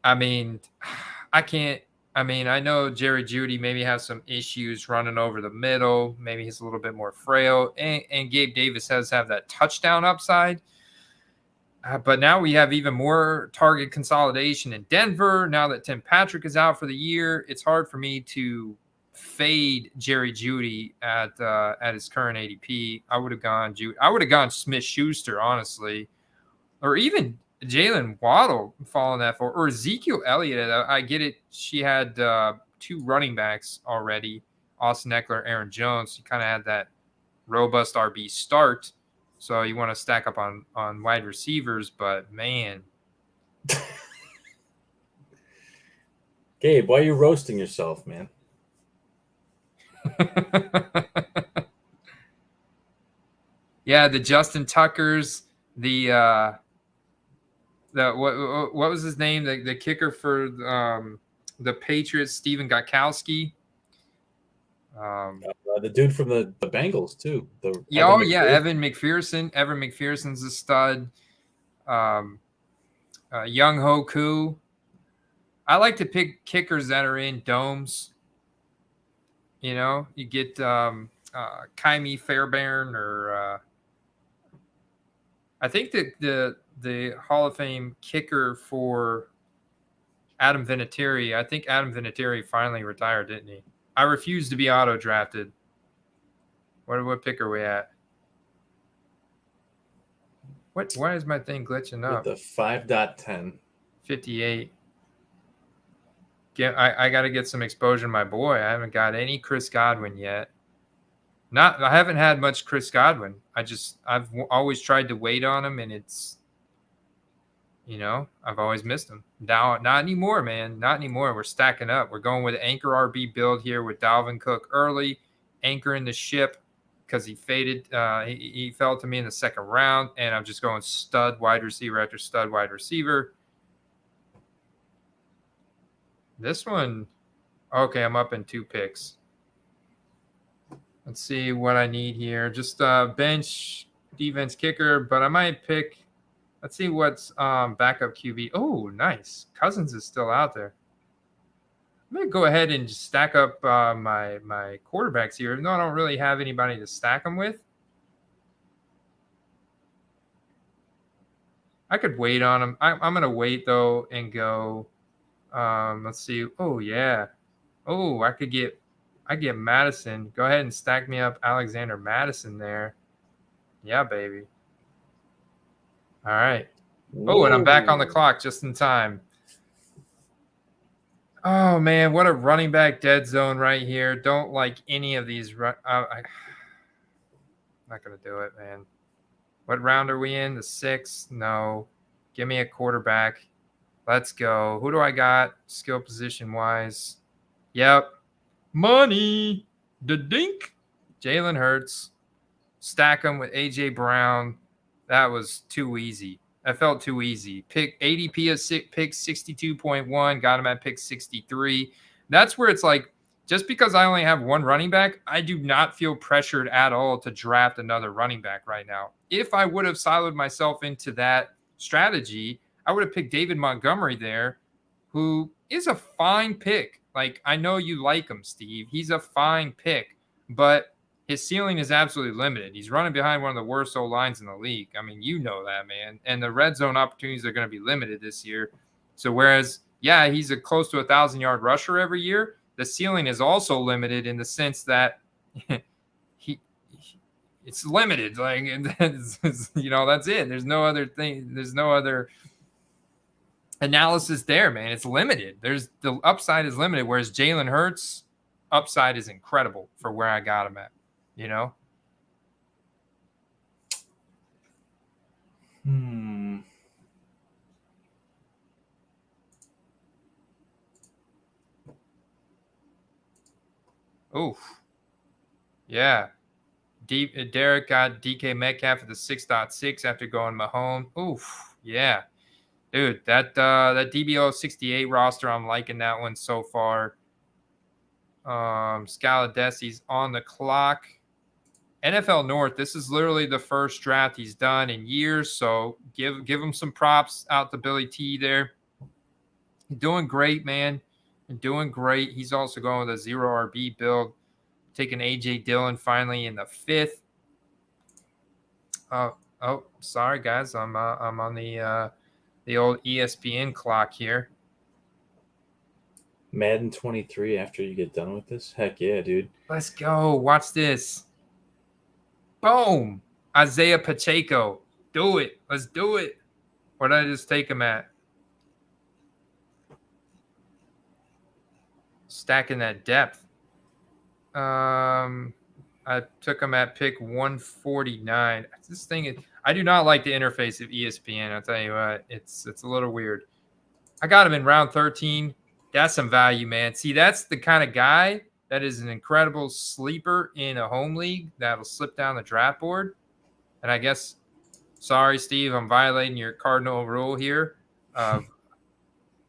I mean, I know Jerry Jeudy maybe has some issues running over the middle. Maybe he's a little bit more frail. And Gabe Davis has that touchdown upside. But now we have even more target consolidation in Denver. Now that Tim Patrick is out for the year, it's hard for me to fade Jerry Jeudy at his current ADP. I would have gone Smith-Schuster, honestly, or even Jalen Waddle falling that far, or Ezekiel Elliott. I get it. She had two running backs already, Austin Eckler, Aaron Jones. You kind of had that robust RB start. So you want to stack up on wide receivers, but man. Gabe, why are you roasting yourself, man? Yeah, the Justin Tuckers, what was his name? The kicker for the Patriots, Stephen Gostkowski. The dude from the Bengals too. Evan McPherson. Evan McPherson's a stud. Young Hoku. I like to pick kickers that are in domes. You know, you get Kaimi Fairbairn, or I think that the Hall of Fame kicker for Adam Vinatieri. I think Adam Vinatieri finally retired, didn't he? I refuse to be auto-drafted. What pick are we at? Why is my thing glitching up? The 5.10. 58. I got to get some exposure to my boy. I haven't got any Chris Godwin yet. I haven't had much Chris Godwin. I've always tried to wait on him, and it's, I've always missed him. Now, not anymore, man. Not anymore. We're stacking up. We're going with anchor RB build here with Dalvin Cook early, anchoring the ship because he faded. He fell to me in the second round, and I'm just going stud wide receiver after stud wide receiver. This one, okay, I'm up in 2 picks. Let's see what I need here. Just bench, defense, kicker, but I might pick. Let's see what's backup QB. Oh, nice. Cousins is still out there. I'm going to go ahead and just stack up my quarterbacks here, even though I don't really have anybody to stack them with. I could wait on them. I'm going to wait, though, and go. Let's see. Oh, yeah. Oh, I get Madison. Go ahead and stack me up Alexander Madison there. Yeah, baby. All right. Oh, and I'm back on the clock just in time. Oh man, what a running back dead zone right here. Don't like any of these. I'm not gonna do it, man. What round are we in? The 6th? No. Give me a quarterback. Let's go. Who do I got? Skill position wise. Yep. Money. The dink. Jalen Hurts. Stack him with AJ Brown. That was too easy. That felt too easy. Pick ADP of pick 62.1. Got him at pick 63. That's where it's like, just because I only have one running back, I do not feel pressured at all to draft another running back right now. If I would have siloed myself into that strategy, I would have picked David Montgomery there, who is a fine pick. Like, I know you like him, Steve. He's a fine pick, but his ceiling is absolutely limited. He's running behind one of the worst O lines in the league. I mean, you know that, man. And the red zone opportunities are going to be limited this year. So whereas, yeah, he's a close to 1,000-yard rusher every year, the ceiling is also limited in the sense that it's limited. Like, that's it. There's no other thing. There's no other analysis there, man. It's limited. The upside is limited, whereas Jalen Hurts upside is incredible for where I got him at, Oof. Yeah. Derek got DK Metcalf at the 6.6 after going Mahomes. Oof. Yeah. Dude, that DBO 68 roster, I'm liking that one so far. Scaladesi's on the clock. NFL North, this is literally the first draft he's done in years, so give him some props out to Billy T there. Doing great, man. Doing great. He's also going with a 0 RB build. Taking AJ Dillon finally in the 5th. Oh, sorry guys. I'm on the old ESPN clock here. Madden 23 after you get done with this? Heck yeah, dude. Let's go. Watch this. Boom. Isaiah Pacheco. Do it. Let's do it. What did I just take him at? Stacking that depth. I took him at pick 149. This thing is, I do not like the interface of ESPN. I'll tell you what, it's a little weird. I got him in round 13. That's some value, man. See, that's the kind of guy that is an incredible sleeper in a home league that'll slip down the draft board. And I guess, sorry, Steve, I'm violating your cardinal rule here of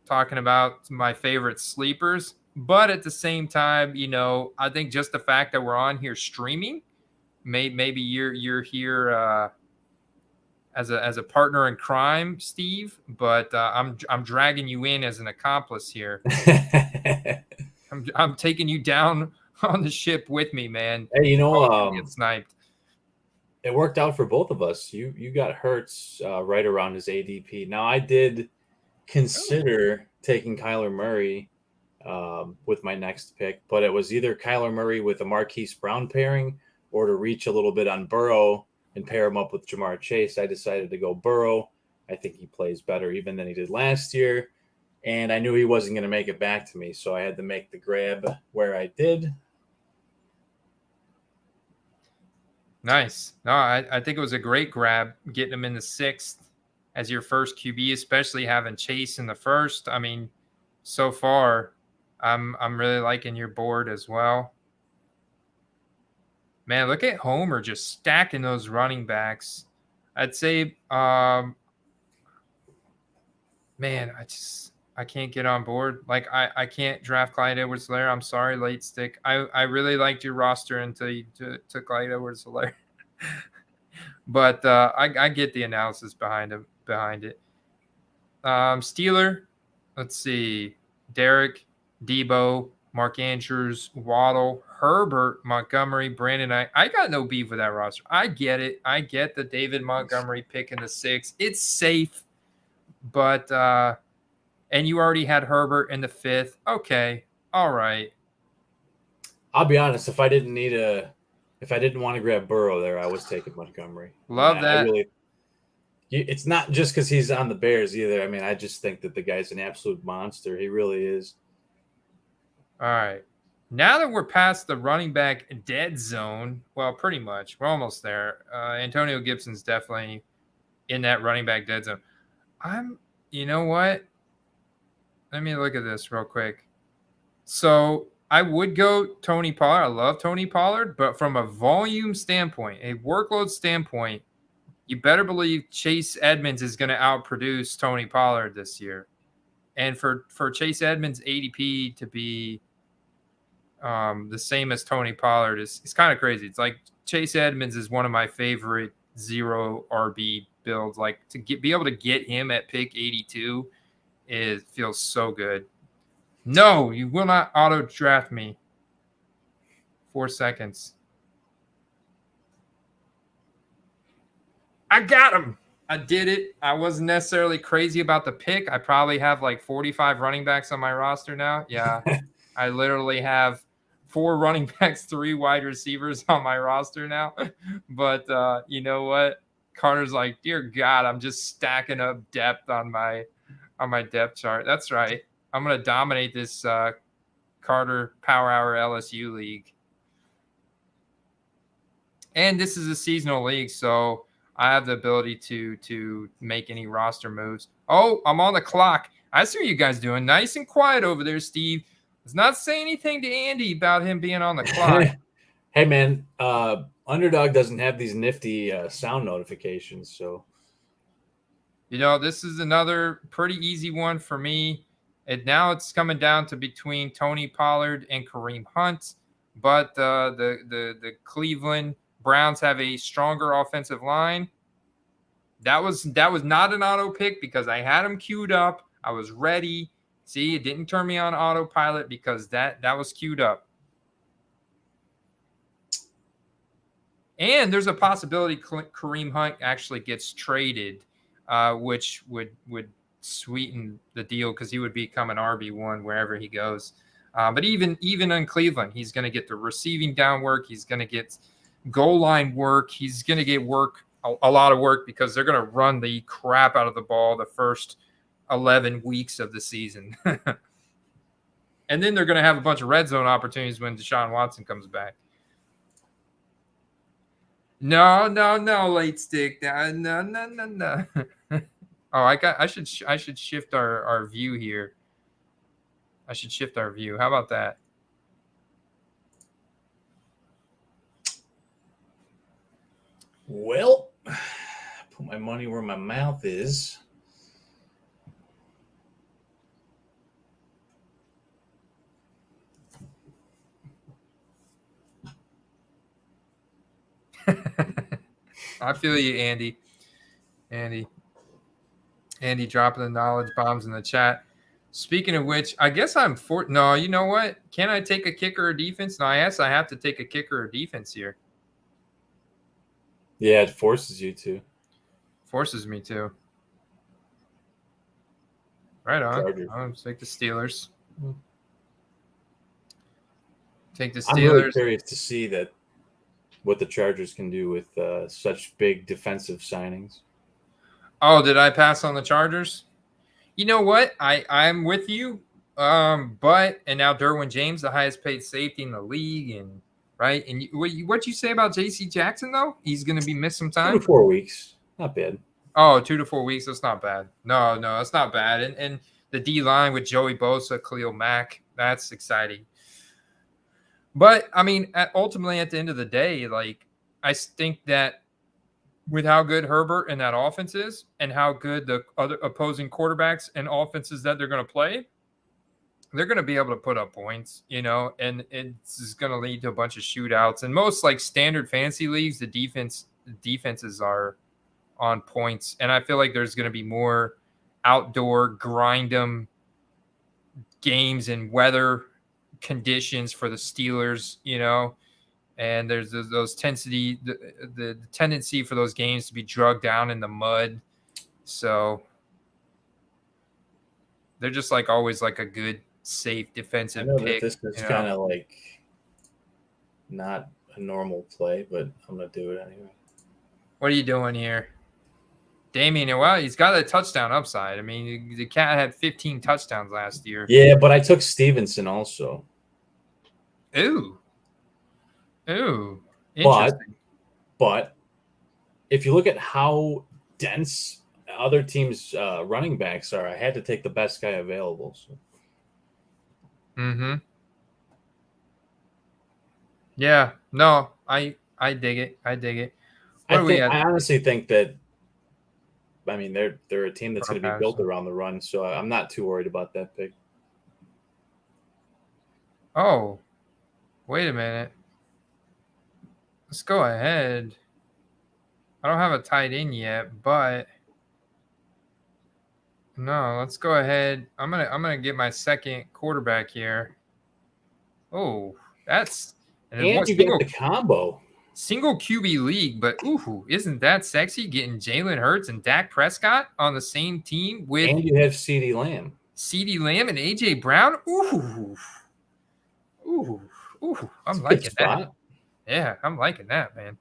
talking about my favorite sleepers. But at the same time, I think just the fact that we're on here streaming, maybe you're here as a partner in crime, Steve. But I'm dragging you in as an accomplice here. I'm taking you down on the ship with me, man. Hey, get sniped. It worked out for both of us. You got Hurts right around his ADP. Now I did consider taking Kyler Murray with my next pick, but it was either Kyler Murray with a Marquise Brown pairing or to reach a little bit on Burrow and pair him up with Jamar Chase. I decided to go Burrow. I think he plays better even than he did last year, and I knew he wasn't going to make it back to me, so I had to make the grab where I did. Nice. No, I think it was a great grab getting him in the 6th as your first QB, especially having Chase in the 1st. I mean, so far, I'm really liking your board as well. Man, look at Homer just stacking those running backs. I'd say, man, I can't get on board. Like, I can't draft Clyde Edwards-Helaire. I'm sorry, late stick. I really liked your roster until you took Clyde Edwards-Helaire. But I get the analysis behind it. Steeler, let's see. Derek, Debo, Mark Andrews, Waddle, Herbert, Montgomery, Brandon. I got no beef with that roster. I get it. I get the David Montgomery pick in the 6th. It's safe, but and you already had Herbert in the 5th. Okay, all right. I'll be honest. If I didn't want to grab Burrow there, I was taking Montgomery. Love that. It's not just because he's on the Bears either. I mean, I just think that the guy's an absolute monster. He really is. All right. Now that we're past the running back dead zone, well, pretty much. We're almost there. Antonio Gibson's definitely in that running back dead zone. You know what? Let me look at this real quick. So I would go Tony Pollard. I love Tony Pollard, but from a volume standpoint, a workload standpoint, you better believe Chase Edmonds is going to outproduce Tony Pollard this year. And for Chase Edmonds' ADP to be the same as Tony Pollard is kind of crazy. It's like Chase Edmonds is one of my favorite 0 RB builds. Like to be able to get him at pick 82 feels so good. No, you will not auto draft me. 4 seconds. I got him. I did it. I wasn't necessarily crazy about the pick. I probably have like 45 running backs on my roster now. Yeah. I literally have 4 running backs, 3 wide receivers on my roster now. But you know what? Carter's like, dear God, I'm just stacking up depth on my depth chart. That's right. I'm going to dominate this Carter Power Hour LSU league. And this is a seasonal league, so I have the ability to make any roster moves. Oh, I'm on the clock. I see what you guys doing. Nice and quiet over there, Steve. Let's not say anything to Andy about him being on the clock. Hey, man, Underdog doesn't have these nifty sound notifications, so. You know, this is another pretty easy one for me. And now it's coming down to between Tony Pollard and Kareem Hunt. But the Cleveland Browns have a stronger offensive line. That was not an auto pick because I had them queued up. I was ready. See, it didn't turn me on autopilot because that was queued up. And there's a possibility Kareem Hunt actually gets traded, which would sweeten the deal because he would become an RB1 wherever he goes. But even in Cleveland, he's going to get the receiving down work. He's going to get goal line work. He's going to get work, a lot of work, because they're going to run the crap out of the ball the first 11 weeks of the season. And then they're going to have a bunch of red zone opportunities when Deshaun Watson comes back. No, late stick. No. Oh, I should shift our view here. I should shift our view. How about that? Well, put my money where my mouth is. I feel you, Andy. Andy dropping the knowledge bombs in the chat. Speaking of which, I guess no, you know what? Can I take a kicker or defense? No, I guess I have to take a kicker or defense here. Yeah, it forces you to. Forces me to. Right on. I'll take the Steelers. Take the Steelers. I'm really curious to see what the Chargers can do with such big defensive signings. Oh, did I pass on the Chargers? You know what? I'm with you. And now Derwin James, the highest paid safety in the league, and right. And what'd you say about J.C. Jackson though? He's going to be missed some time. 2 to 4 weeks, not bad. Oh, 2 to 4 weeks. That's not bad. No, that's not bad. And the D line with Joey Bosa, Khalil Mack, that's exciting. But I mean, ultimately, at the end of the day, like I think that with how good Herbert and that offense is, and how good the other opposing quarterbacks and offenses that they're going to play, they're going to be able to put up points, and it's going to lead to a bunch of shootouts. And most like standard fantasy leagues, the defenses are on points, and I feel like there's going to be more outdoor grind 'em games and weather conditions for the Steelers, and there's those the tendency for those games to be drugged down in the mud. So they're just like always like a good, safe defensive pick. This is kind of like not a normal play, but I'm going to do it anyway. What are you doing here? Damian, well, he's got a touchdown upside. I mean, the cat had 15 touchdowns last year. Yeah, but I took Stevenson also. Ooh. Ooh. Interesting. But if you look at how dense other teams' running backs are, I had to take the best guy available. So. Mm-hmm. Yeah. No, I dig it. I dig it. What are we at? I honestly think that. I mean, they're a team that's going to be built Patterson. around the run, so I'm not too worried about that pick. Oh, wait a minute. Let's go ahead. I don't have a tight end yet, but no, let's go ahead. I'm gonna get my second quarterback here. Oh, that's and what And you got the combo. single QB league, but ooh, isn't that sexy? Getting Jalen Hurts and Dak Prescott on the same team with And you have CeeDee Lamb. CeeDee Lamb and AJ Brown. Ooh, ooh, ooh. I'm liking that. Yeah, I'm liking that, man.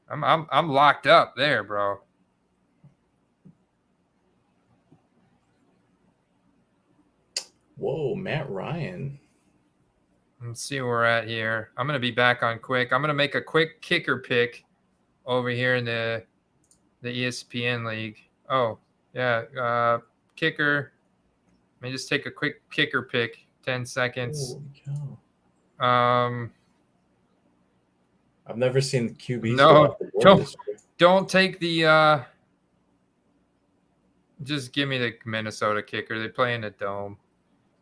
I'm locked up there, bro. Whoa, Matt Ryan. Let's see where we're at here. I'm gonna be back on quick. I'm gonna make a quick kicker pick over here in the ESPN league. Oh, yeah. Kicker. Let me just take a quick kicker pick. 10 seconds. I've never seen QBs no, go off the board this quick. Don't take the just give me the Minnesota kicker. They play in a dome.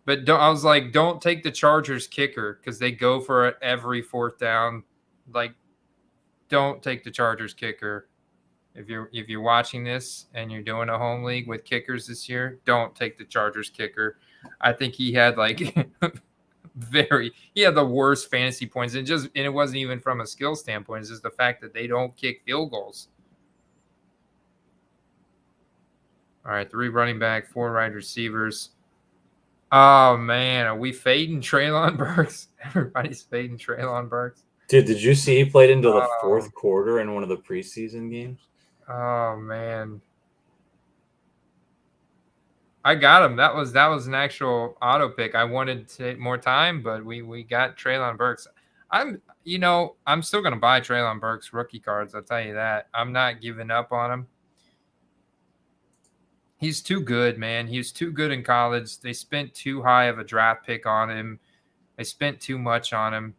But I was like, don't take the Chargers kicker because they go for it every fourth down. Like, don't take the Chargers kicker. If you're watching this and you're doing a home league with kickers this year, don't take the Chargers kicker. I think he had like he had the worst fantasy points, and it wasn't even from a skill standpoint. It's just the fact that they don't kick field goals. All right, 3 running back, 4 wide receivers. Oh man, are we fading Treylon Burks? Everybody's fading Treylon Burks. Dude, did you see he played into the fourth quarter in one of the preseason games? Oh man, I got him. That was an actual auto pick. I wanted to take more time, but we got Treylon Burks. I'm still gonna buy Treylon Burks rookie cards. I'll tell you that. I'm not giving up on him. He's too good, man. He was too good in college. They spent too high of a draft pick on him. They spent too much on him.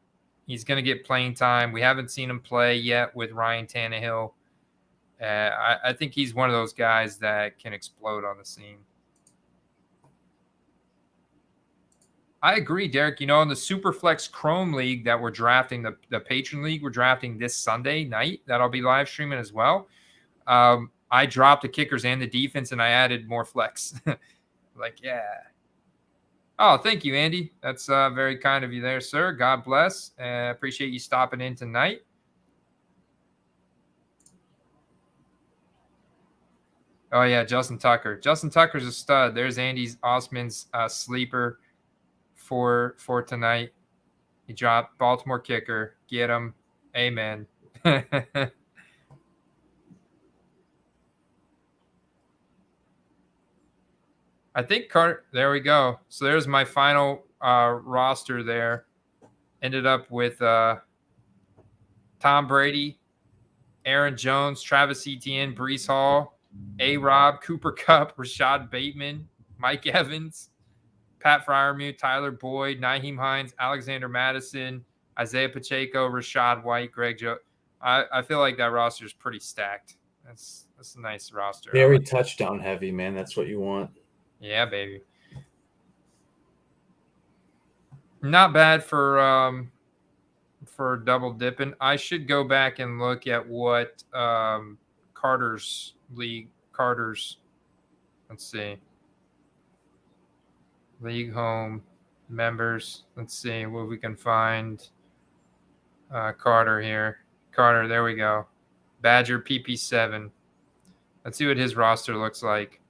He's going to get playing time. We haven't seen him play yet with Ryan Tannehill. I think he's one of those guys that can explode on the scene. I agree, Derek. In the Superflex Chrome League that we're drafting, the Patron League we're drafting this Sunday night, that I'll be live streaming as well. I dropped the kickers and the defense, and I added more flex. Yeah. Oh, thank you, Andy. That's very kind of you there, sir. God bless. Appreciate you stopping in tonight. Oh, yeah, Justin Tucker. Justin Tucker's a stud. There's Andy's Osman's sleeper for tonight. He dropped Baltimore kicker. Get him. Amen. I think there we go. So there's my final roster there. Ended up with Tom Brady, Aaron Jones, Travis Etienne, Breece Hall, A-Rob, Cooper Kupp, Rashad Bateman, Mike Evans, Pat Freiermuth, Tyler Boyd, Nyheim Hines, Alexander Madison, Isaiah Pacheco, Rashad White, Greg Joe. I feel like that roster is pretty stacked. That's a nice roster. Very touchdown heavy, man. That's what you want. Yeah, baby. Not bad for double dipping. I should go back and look at what Carter's. Let's see. League home members. Let's see what we can find. Carter here. Carter, there we go. Badger PP7. Let's see what his roster looks like.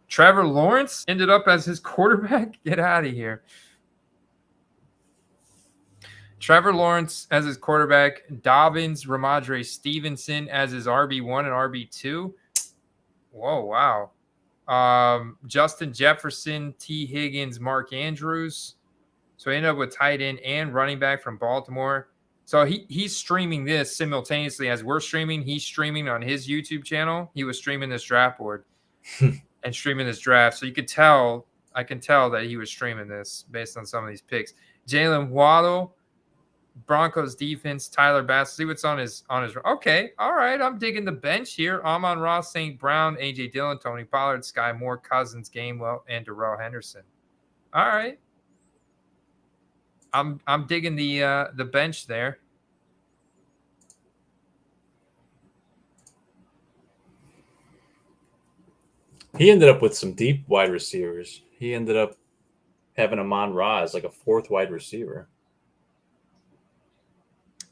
Trevor Lawrence ended up as his quarterback. Get out of here. Trevor Lawrence as his quarterback. Dobbins, Ramondre Stevenson as his RB1 and RB2. Whoa, wow. Justin Jefferson, T. Higgins, Mark Andrews. So he ended up with tight end and running back from Baltimore. So he's streaming this simultaneously as we're streaming. He's streaming on his YouTube channel. He was streaming this draft board and streaming this draft. So I can tell that he was streaming this based on some of these picks. Jalen Waddle, Broncos defense, Tyler Bass. See what's on his. Okay, all right. I'm digging the bench here. Amon-Ra, St. Brown, AJ Dillon, Tony Pollard, Sky Moore, Cousins, Gainwell, and Darrell Henderson. All right. I'm digging the bench there. He ended up with some deep wide receivers. He ended up having Amon-Ra as like a fourth wide receiver.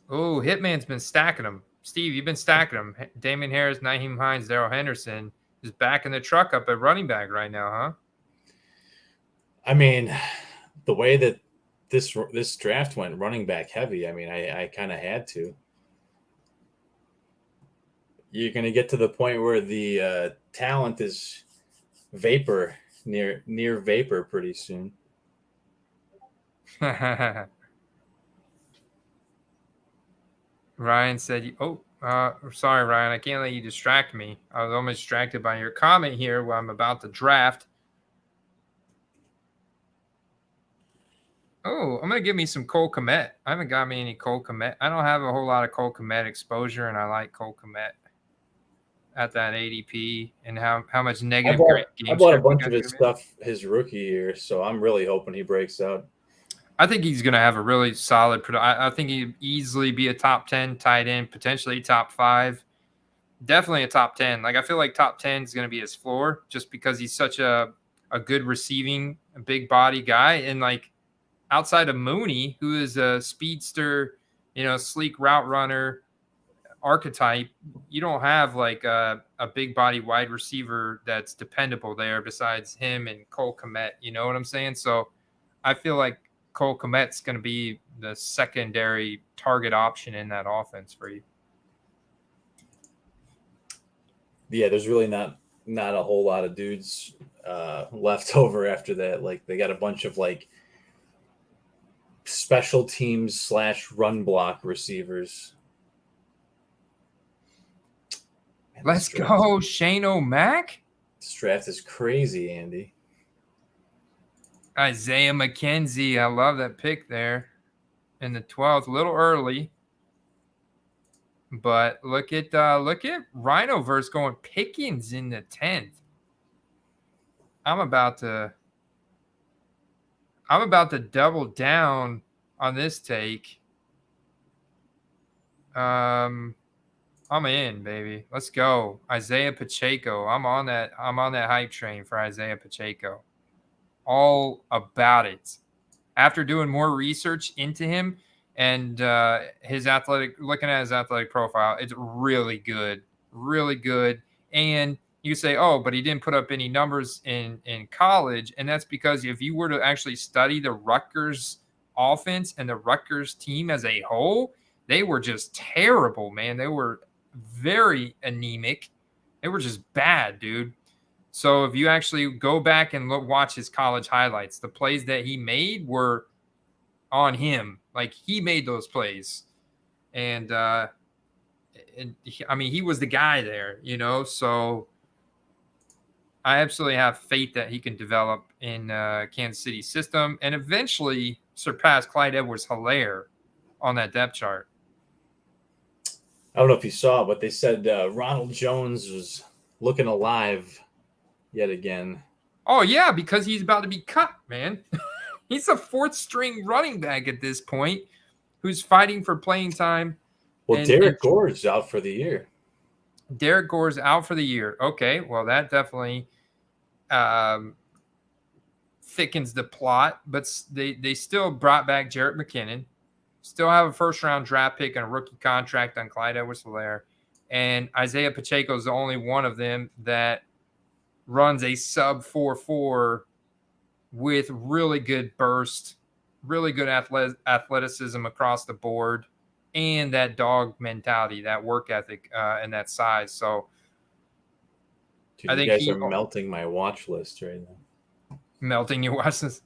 Oh, Hitman's been stacking them. Steve, you've been stacking them. Damian Harris, Nyheim Hines, Darrell Henderson is backing the truck up at running back right now, huh? I mean, the way that this draft went running back heavy, I mean, I kind of had to. You're going to get to the point where the talent is vapor, near vapor pretty soon. Ryan said, sorry, Ryan. I can't let you distract me. I was almost distracted by your comment here where I'm about to draft. Oh, I'm going to give me some Cole Kmet. I haven't got me any Cole Kmet. I don't have a whole lot of Cole Kmet exposure, and I like Cole Kmet at that ADP and how much negative I bought a bunch of his stuff his rookie year, so I'm really hoping he breaks out. I think he's going to have a really solid – I think he'd easily be a top 10 tight end, potentially top 5. Definitely a top 10. Like, I feel like top 10 is going to be his floor just because he's such a good receiving, a big body guy. And, like, outside of Mooney, who is a speedster, sleek route runner archetype, you don't have, like, a big body wide receiver that's dependable there besides him and Cole Kmet. You know what I'm saying? So I feel like Cole Kmet's going to be the secondary target option in that offense for you. Yeah, there's really not a whole lot of dudes left over after that. Like, they got a bunch of like special teams / run block receivers. Man, let's go, Shane O'Mac. This draft is crazy, Andy. Isaiah McKenzie, I love that pick there in the 12th, a little early, but look at Rhinoverse going Pickens in the 10th. I'm about to double down on this take. I'm in, baby. Let's go, Isaiah Pacheco. I'm on that hype train for Isaiah Pacheco. All about it. After doing more research into him and looking at his athletic profile, it's really good. And you say, oh, but he didn't put up any numbers in college. And that's because if you were to actually study the Rutgers offense and the Rutgers team as a whole, they were just terrible, man. They were very anemic. They were just bad, dude. So if you actually go back and watch his college highlights, the plays that he made were on him. Like, he made those plays. And he was the guy there, So I absolutely have faith that he can develop in Kansas City's system and eventually surpass Clyde Edwards-Helaire on that depth chart. I don't know if you saw, but they said Ronald Jones was looking alive yet again. Oh, yeah, because he's about to be cut, man. He's a fourth-string running back at this point who's fighting for playing time. Well, Derek Gore's out for the year. Derek Gore's out for the year. Okay, well, that definitely thickens the plot. But they still brought back Jerick McKinnon, still have a first-round draft pick and a rookie contract on Clyde Edwards-Helaire. And Isaiah Pacheco is the only one of them that runs a sub 4.4 with really good burst, really good athleticism across the board, and that dog mentality, that work ethic, and that size. So dude, I think you guys are melting my watch list right now. Melting your watch list.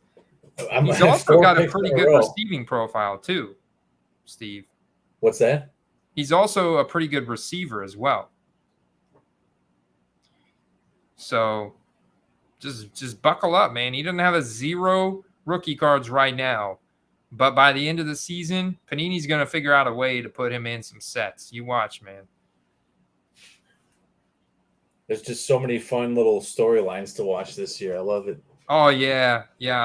He's also got a pretty good row. receiving profile too, Steve. What's that? He's also a pretty good receiver as well. So just buckle up, man. He doesn't have a 0 rookie cards right now. But by the end of the season, Panini's going to figure out a way to put him in some sets. You watch, man. There's just so many fun little storylines to watch this year. I love it. Oh yeah.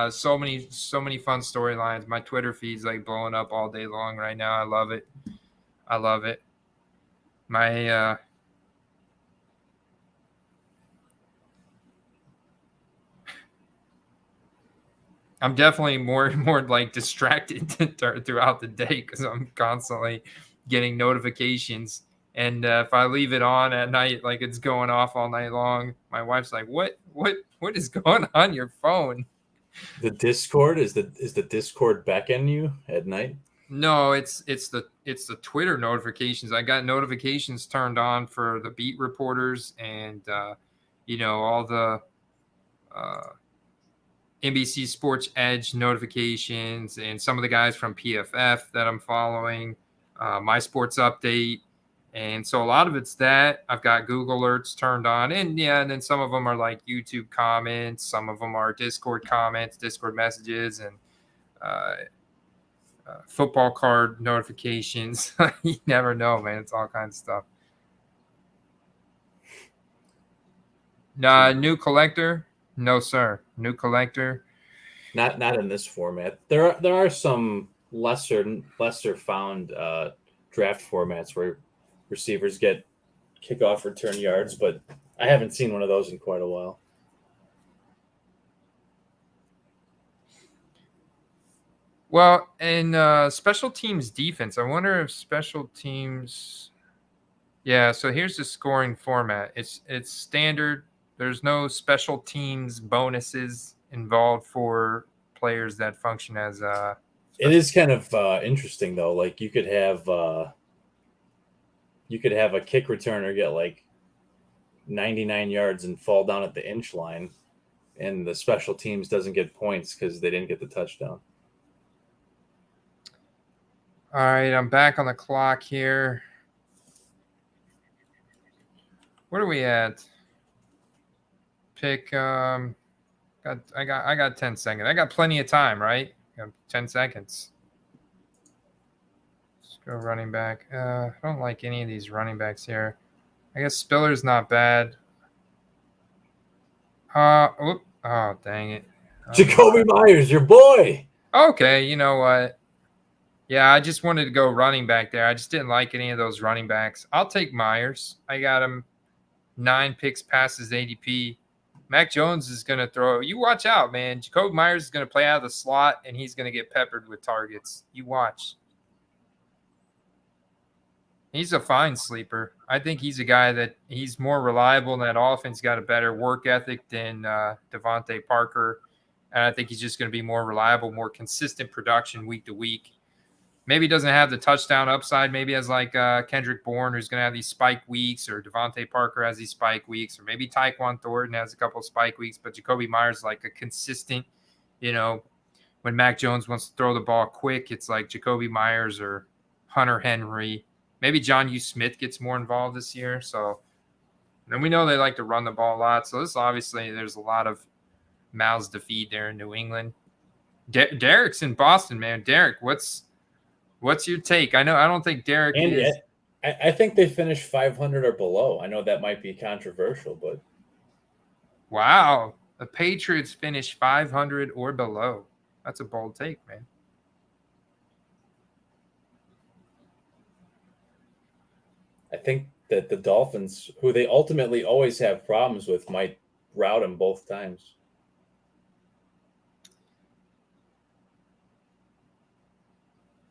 So many fun storylines. My Twitter feed's like blowing up all day long right now. I love it. My I'm definitely more like distracted throughout the day because I'm constantly getting notifications. And if I leave it on at night, like it's going off all night long, my wife's like, "What is going on your phone?" The Discord is the Discord beckon you at night? No, it's the Twitter notifications. I got notifications turned on for the beat reporters and all the NBC Sports Edge notifications and some of the guys from PFF that I'm following, My Sports Update. And so a lot of it's that. I've got Google alerts turned on. And then some of them are like YouTube comments. Some of them are Discord comments, Discord messages, and football card notifications. You never know, man. It's all kinds of stuff. New collector? No, sir. New collector? Not in this format. There are some lesser found draft formats where receivers get kickoff return yards, but I haven't seen one of those in quite a while. Well, in special teams defense, I wonder if special teams. Yeah, so here's the scoring format. It's standard. There's no special teams bonuses involved for players that function as. It is kind of interesting though. Like you could have a kick returner get like 99 yards and fall down at the inch line, and the special teams doesn't get points because they didn't get the touchdown. All right, I'm back on the clock here. What are we at? Pick. I got 10 seconds. I got plenty of time, right? I got 10 seconds. Let's go running back. I don't like any of these running backs here. I guess Spiller's not bad. Oh, dang it. Jacoby Myers, your boy. Okay, you know what? Yeah, I just wanted to go running back there. I just didn't like any of those running backs. I'll take Myers. I got him 9 picks past his ADP. Mac Jones is going to throw. You watch out, man. Jacoby Myers is going to play out of the slot, and he's going to get peppered with targets. You watch. He's a fine sleeper. I think he's a guy that he's more reliable in that offense. Got a better work ethic than Devontae Parker. And I think he's just going to be more reliable, more consistent production week to week. Maybe he doesn't have the touchdown upside. Maybe as like Kendrick Bourne, who's going to have these spike weeks, or Devontae Parker has these spike weeks, or maybe Tyquan Thornton has a couple of spike weeks. But Jacoby Myers is like a consistent, when Mac Jones wants to throw the ball quick, it's like Jacoby Myers or Hunter Henry. Maybe John U. Smith gets more involved this year. So, and we know they like to run the ball a lot. So this obviously there's a lot of mouths to feed there in New England. Derek's in Boston, man. Derek, what's your take? I don't think Derek is. I think they finished 500 or below. I know that might be controversial, but wow, the Patriots finished 500 or below. That's a bold take, man. I think that the Dolphins, who they ultimately always have problems with, might rout them both times.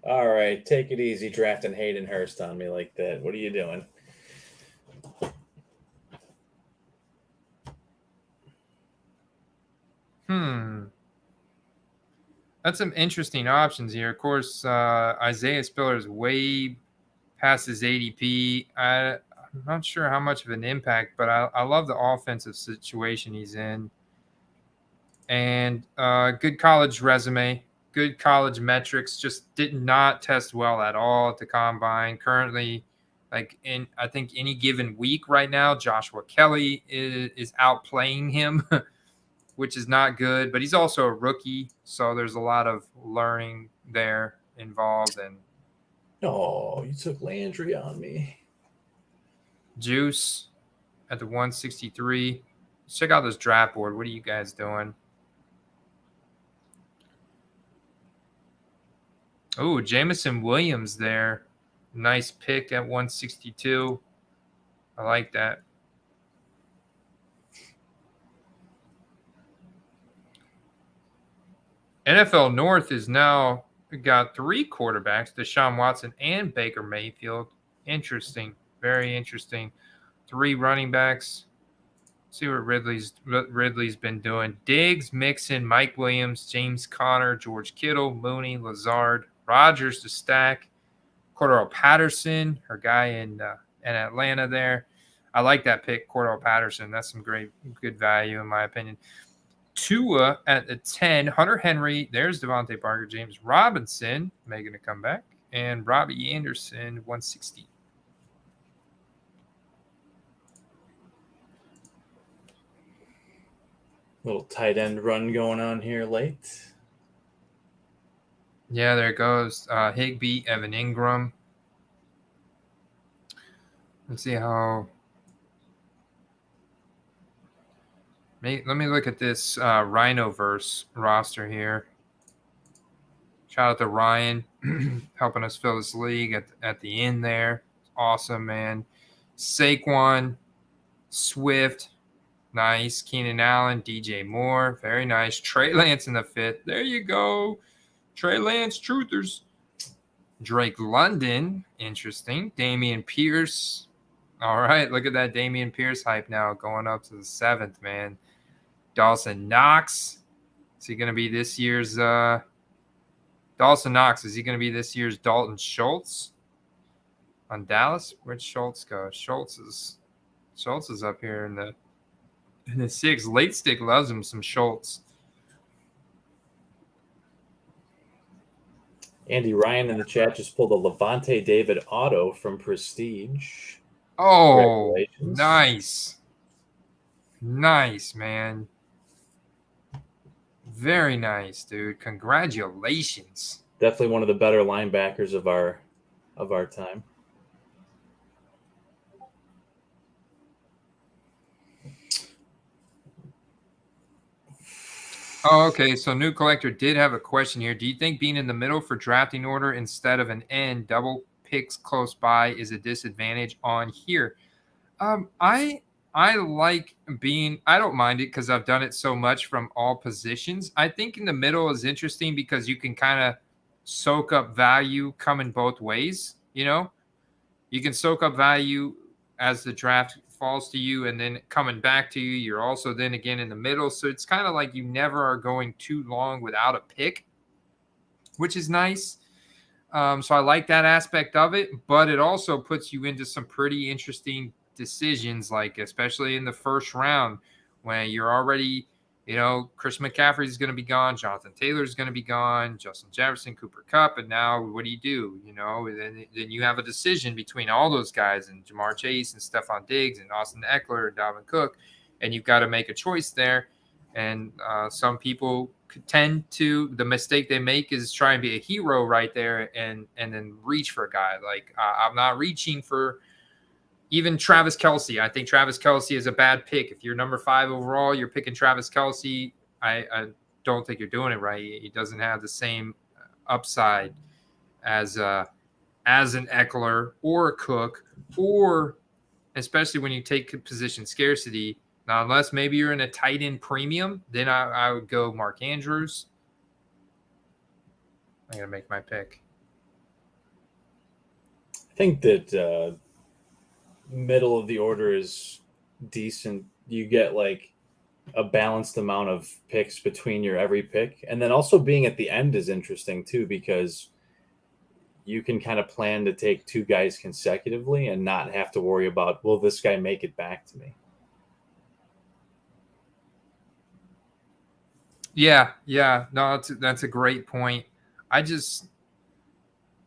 All right, take it easy drafting Hayden Hurst on me like that. What are you doing? That's some interesting options here. Of course, Isaiah Spiller is way past his ADP. I'm not sure how much of an impact, but I love the offensive situation he's in. and good college resume, good college metrics. Just did not test well at all at the combine. Currently, like in I think any given week right now, Joshua Kelly is outplaying him, which is not good. But he's also a rookie, so there's a lot of learning there involved. And Oh, you took Landry on me. Juice at the 163. Let's check out this draft board. What are you guys doing? Oh, Jamison Williams there. Nice pick at 162. I like that. NFL North is now got 3 quarterbacks, Deshaun Watson and Baker Mayfield. Interesting. Very interesting. 3 running backs. See what Ridley's been doing. Diggs, Mixon, Mike Williams, James Conner, George Kittle, Mooney, Lazard, Rodgers to stack. Cordell Patterson, her guy in Atlanta there. I like that pick, Cordell Patterson. That's some good value in my opinion. Tua at the 10, Hunter Henry. There's Devontae Parker, James Robinson making a comeback, and Robbie Anderson, 160. Little tight end run going on here late. Yeah, there it goes. Higbee, Evan Ingram. Let's see how. Let me look at this Rhinoverse roster here. Shout out to Ryan helping us fill this league at the end there. Awesome, man. Saquon, Swift, nice. Keenan Allen, DJ Moore, very nice. Trey Lance in the 5th. There you go. Trey Lance, truthers. Drake London, interesting. Damian Pierce. All right, look at that Damian Pierce hype now going up to the 7th, man. Dawson Knox. Is he going to be this year's Dawson Knox? Is he going to be this year's Dalton Schultz on Dallas? Where'd Schultz go? Schultz is up here in the 6th. Late Stick loves him some Schultz. Andy Ryan in the chat just pulled a Levante David auto from Prestige. Oh, nice. Nice, man. Very nice, dude. Congratulations. Definitely one of the better linebackers of our time. Oh, okay. So New Collector did have a question here. Do you think being in the middle for drafting order instead of an end, double picks close by, is a disadvantage on here? I like being, I don't mind it because I've done it so much from all positions. I think in the middle is interesting because you can kind of soak up value coming both ways. You know, you can soak up value as the draft falls to you, and then coming back to you, you're also then again in the middle. So it's kind of like you never are going too long without a pick, which is nice. So I like that aspect of it, but it also puts you into some pretty interesting decisions, like especially in the first round when you're already, Chris McCaffrey is going to be gone, Jonathan Taylor is going to be gone, Justin Jefferson, Cooper Kupp, and now what do? Then you have a decision between all those guys and Jamar Chase and Stephon Diggs and Austin Eckler and Dalvin Cook, and you've got to make a choice there. And some people tend to, the mistake they make is try and be a hero right there and then reach for a guy. Like I'm not reaching for even Travis Kelce. I think Travis Kelce is a bad pick. If you're number 5 overall, you're picking Travis Kelce. I don't think you're doing it right. He doesn't have the same upside as an Eckler or a Cook, or especially when you take position scarcity. Now, unless maybe you're in a tight end premium, then I would go Mark Andrews. I'm going to make my pick. I think that middle of the order is decent. You get like a balanced amount of picks between your every pick. And then also being at the end is interesting too, because you can kind of plan to take 2 guys consecutively and not have to worry about, will this guy make it back to me? Yeah, no, that's a great point. I just,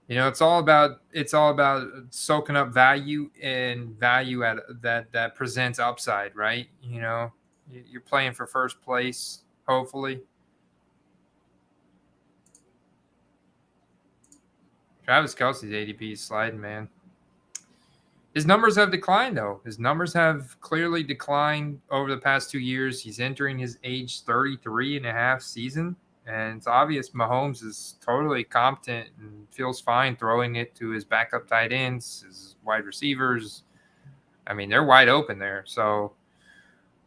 it's all about soaking up value and value at that presents upside, right? You're playing for first place, hopefully. Travis Kelce's ADP is sliding, man. His numbers have declined, though. His numbers have clearly declined over the past 2 years. He's entering his age 33 and a half season, and it's obvious Mahomes is totally competent and feels fine throwing it to his backup tight ends, his wide receivers. I mean, they're wide open there. So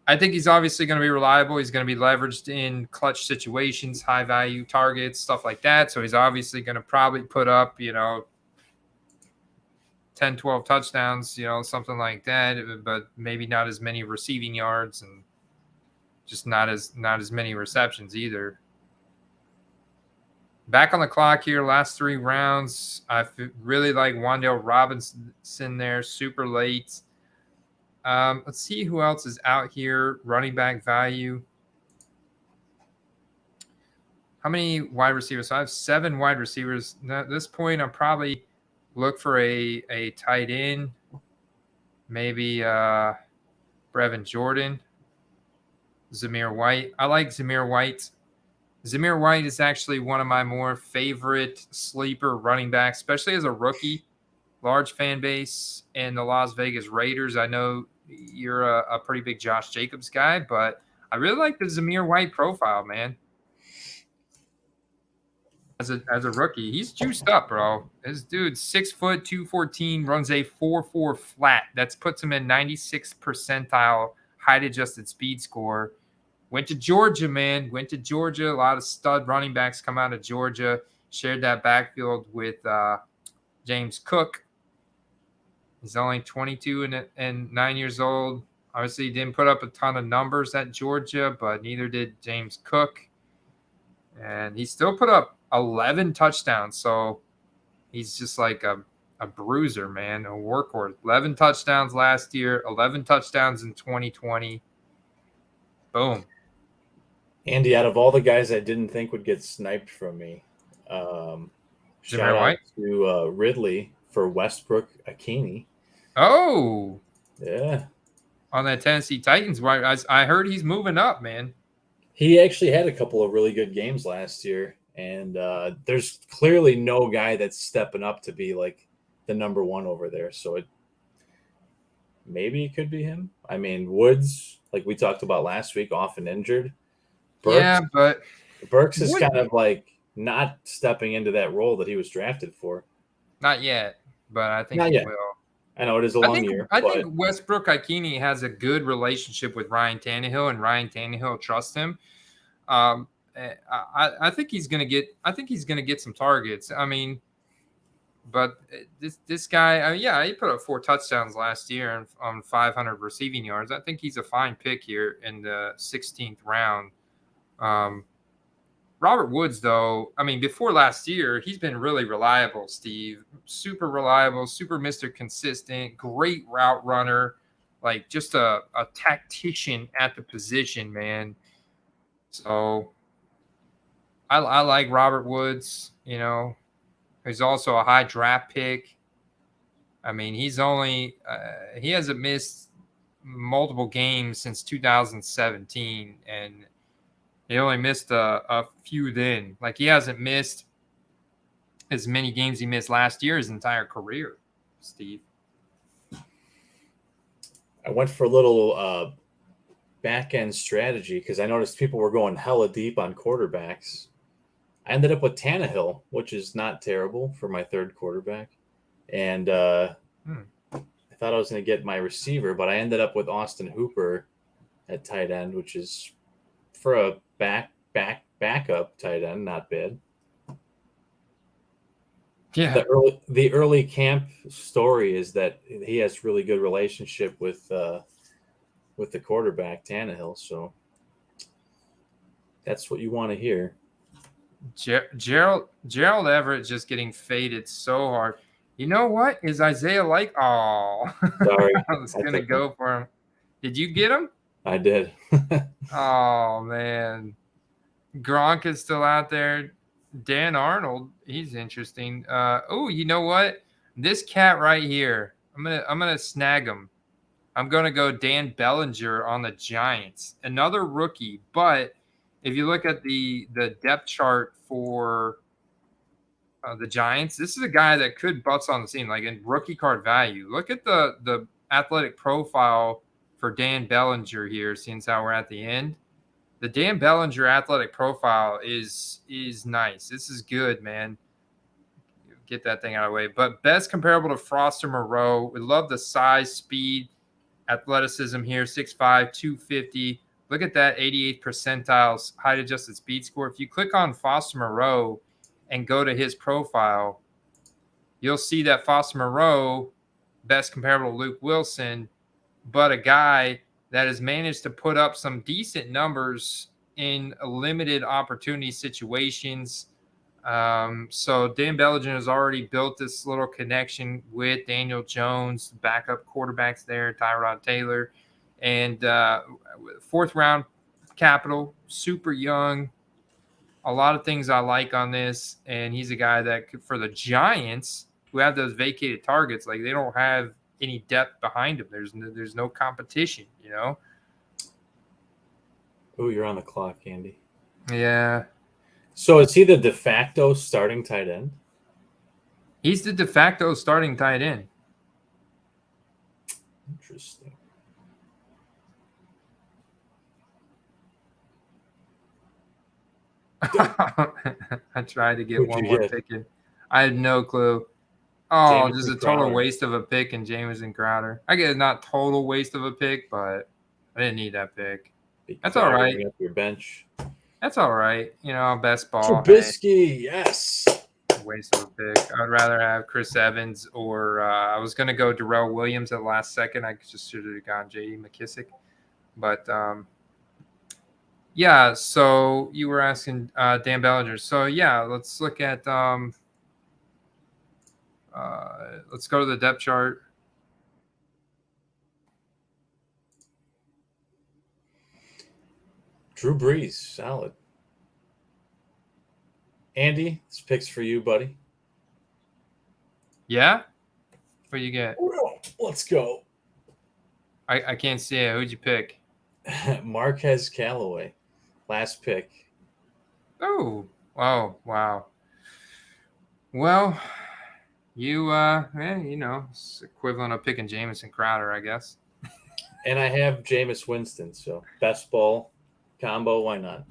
I think he's obviously going to be reliable. He's going to be leveraged in clutch situations, high-value targets, stuff like that. So he's obviously going to probably put up, 10, 12 touchdowns, something like that, but maybe not as many receiving yards and just not as many receptions either. Back on the clock here, last 3 rounds. I really like Wan'Dale Robinson there, super late. Let's see who else is out here. Running back value. How many wide receivers? So I have 7 wide receivers. Now, at this point, I'm probably look for a tight end, maybe Brevin Jordan, Zamir White. I like Zamir White. Zamir White is actually one of my more favorite sleeper running backs, especially as a rookie. Large fan base in the Las Vegas Raiders. I know you're a pretty big Josh Jacobs guy, but I really like the Zamir White profile, man. As a rookie, he's juiced up, bro. This dude's 6 foot, 214, runs a 4.4 flat. That puts him in 96th percentile height adjusted speed score. Went to Georgia, man. Went to Georgia. A lot of stud running backs come out of Georgia. Shared that backfield with James Cook. He's only 22 and 9 years old. Obviously, he didn't put up a ton of numbers at Georgia, but neither did James Cook. And he still put up 11 touchdowns. So he's just like a bruiser, man, a workhorse. 11 touchdowns last year, 11 touchdowns in 2020. Boom. Andy, out of all the guys I didn't think would get sniped from me, shout out to Ridley for Westbrook Akini. Oh. Yeah. On that Tennessee Titans, I heard he's moving up, man. He actually had a couple of really good games last year, and there's clearly no guy that's stepping up to be like the number one over there. So maybe it could be him. I mean, Woods, like we talked about last week, often injured. But Burks is kind of like not stepping into that role that he was drafted for. Not yet, but I think he will. I know it is a long year. I think Westbrook Ikini has a good relationship with Ryan Tannehill, and Ryan Tannehill trusts him. I think he's gonna get some targets. I mean, but this guy, he put up 4 touchdowns last year on 500 receiving yards. I think he's a fine pick here in the 16th round. Robert Woods, though, I mean, before last year, he's been really reliable, Steve. Super reliable, super Mr. Consistent, great route runner, like just a tactician at the position, man. So I like Robert Woods, He's also a high draft pick. I mean, he hasn't missed multiple games since 2017, and he only missed a few then. Like, he hasn't missed as many games he missed last year his entire career, Steve. I went for a little back-end strategy because I noticed people were going hella deep on quarterbacks. I ended up with Tannehill, which is not terrible for my third quarterback. And I thought I was going to get my receiver, but I ended up with Austin Hooper at tight end, which is for a backup tight end, not bad. Yeah. The early camp story is that he has really good relationship with the quarterback Tannehill, so that's what you want to hear. Gerald Everett just getting faded so hard. You know what? Is Isaiah like? Oh, sorry, I was gonna go for him. Did you get him? I did. Oh man, Gronk is still out there. Dan Arnold, he's interesting. Oh, you know what? This cat right here, I'm gonna snag him. I'm gonna go Dan Bellinger on the Giants, another rookie. But if you look at the depth chart for the Giants, this is a guy that could butts on the scene, like in rookie card value. Look at the athletic profile for Dan Bellinger here, since how we're at the end. The Dan Bellinger athletic profile is nice. This is good, man. Get that thing out of the way. But best comparable to Foster Moreau. We love the size, speed, athleticism here. 6'5", 250. Look at that 88th percentile height adjusted speed score. If you click on Foster Moreau and go to his profile, you'll see that Foster Moreau, best comparable to Luke Wilson, but a guy that has managed to put up some decent numbers in limited opportunity situations. So Dan Bellinger has already built this little connection with Daniel Jones, backup quarterbacks there, Tyrod Taylor, and fourth round capital, super young. A lot of things I like on this, and he's a guy that could, for the Giants, who have those vacated targets, like they don't have any depth behind him. There's no competition, you know. Oh, you're on the clock, Andy. Yeah. So is he the de facto starting tight end? He's the de facto starting tight end. Interesting. I tried to get Who'd one you more get? pick in. I had no clue. Oh, Jamison just a total Crowder. waste of a pick in Jamison Crowder. I guess not total waste of a pick, but I didn't need that pick. That's all right. Up your bench. That's all right. You know, best ball. Trubisky, yes. Waste of a pick. I'd rather have Chris Evans or I was going to go Darrell Williams at the last second. I just should have gone J.D. McKissick. But, yeah, so you were asking Dan Bellinger. So, yeah, let's look at let's go to the depth chart. Drew Brees, solid. Andy, this pick's for you, buddy. Yeah? What do you get? Let's go. I can't see it. Who'd you pick? Marquez Callaway, last pick. Oh, wow. Well, you you know, it's equivalent of picking Jamison Crowder, I guess. And I have Jameis Winston, so best ball combo, why not?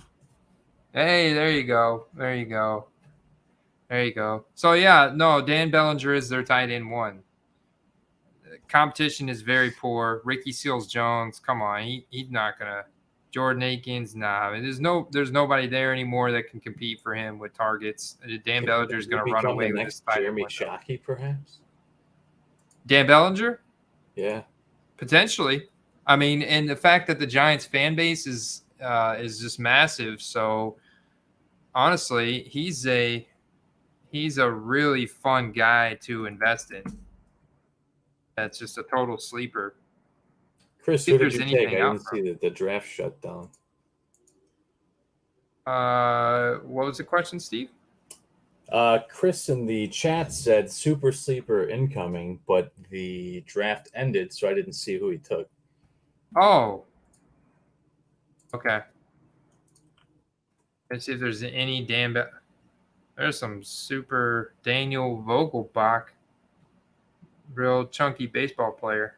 Hey, there you go. So yeah, no, Dan Bellinger is their tight end one. Competition is very poor. Ricky Seals-Jones, come on, he's not gonna. Jordan Akins, nah. I mean, there's nobody there anymore that can compete for him with targets. Dan Bellinger is gonna run away with this tight end. Jeremy Shockey, perhaps. Dan Bellinger, yeah, potentially. I mean, and the fact that the Giants fan base is just massive. So honestly, he's a really fun guy to invest in. That's just a total sleeper. Chris, who did you take? I didn't see the draft shut down. What was the question, Steve? Chris in the chat said super sleeper incoming, but the draft ended, so I didn't see who he took. Oh. Okay. Let's see if there's any there's some super Daniel Vogelbach, real chunky baseball player.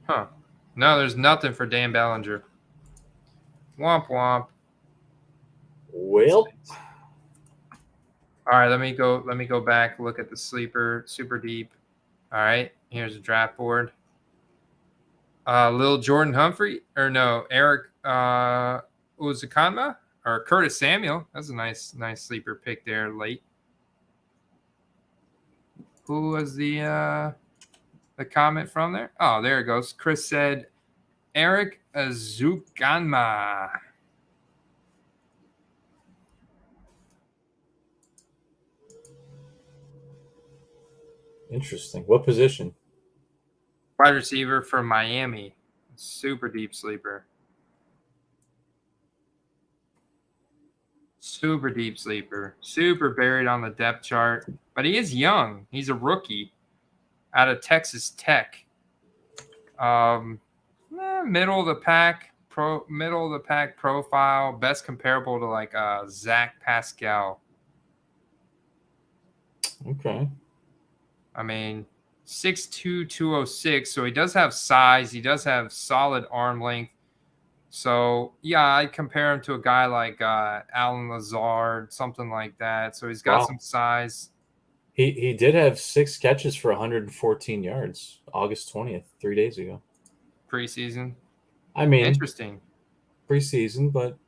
Huh. No, there's nothing for Dan Bellinger. Womp womp. Well. All right, let me go back, look at the sleeper, super deep. All right, here's a draft board. Lil Jordan Humphrey, or no, Eric Uzukanma or Curtis Samuel. That's a nice sleeper pick there late. Who was the comment from there? Oh, there it goes. Chris said Eric Uzukanma. Interesting. What position? Wide receiver from Miami. Super deep sleeper. Super deep sleeper. Super buried on the depth chart. But he is young. He's a rookie out of Texas Tech. Middle of the pack profile. Best comparable to like Zach Pascal. Okay. I mean, 6'2", 206. So he does have size. He does have solid arm length. So, yeah, I'd compare him to a guy like Alan Lazard, something like that. So he's got some size. He did have 6 catches for 114 yards August 20th, 3 days ago. Preseason. I mean, interesting. Preseason, but.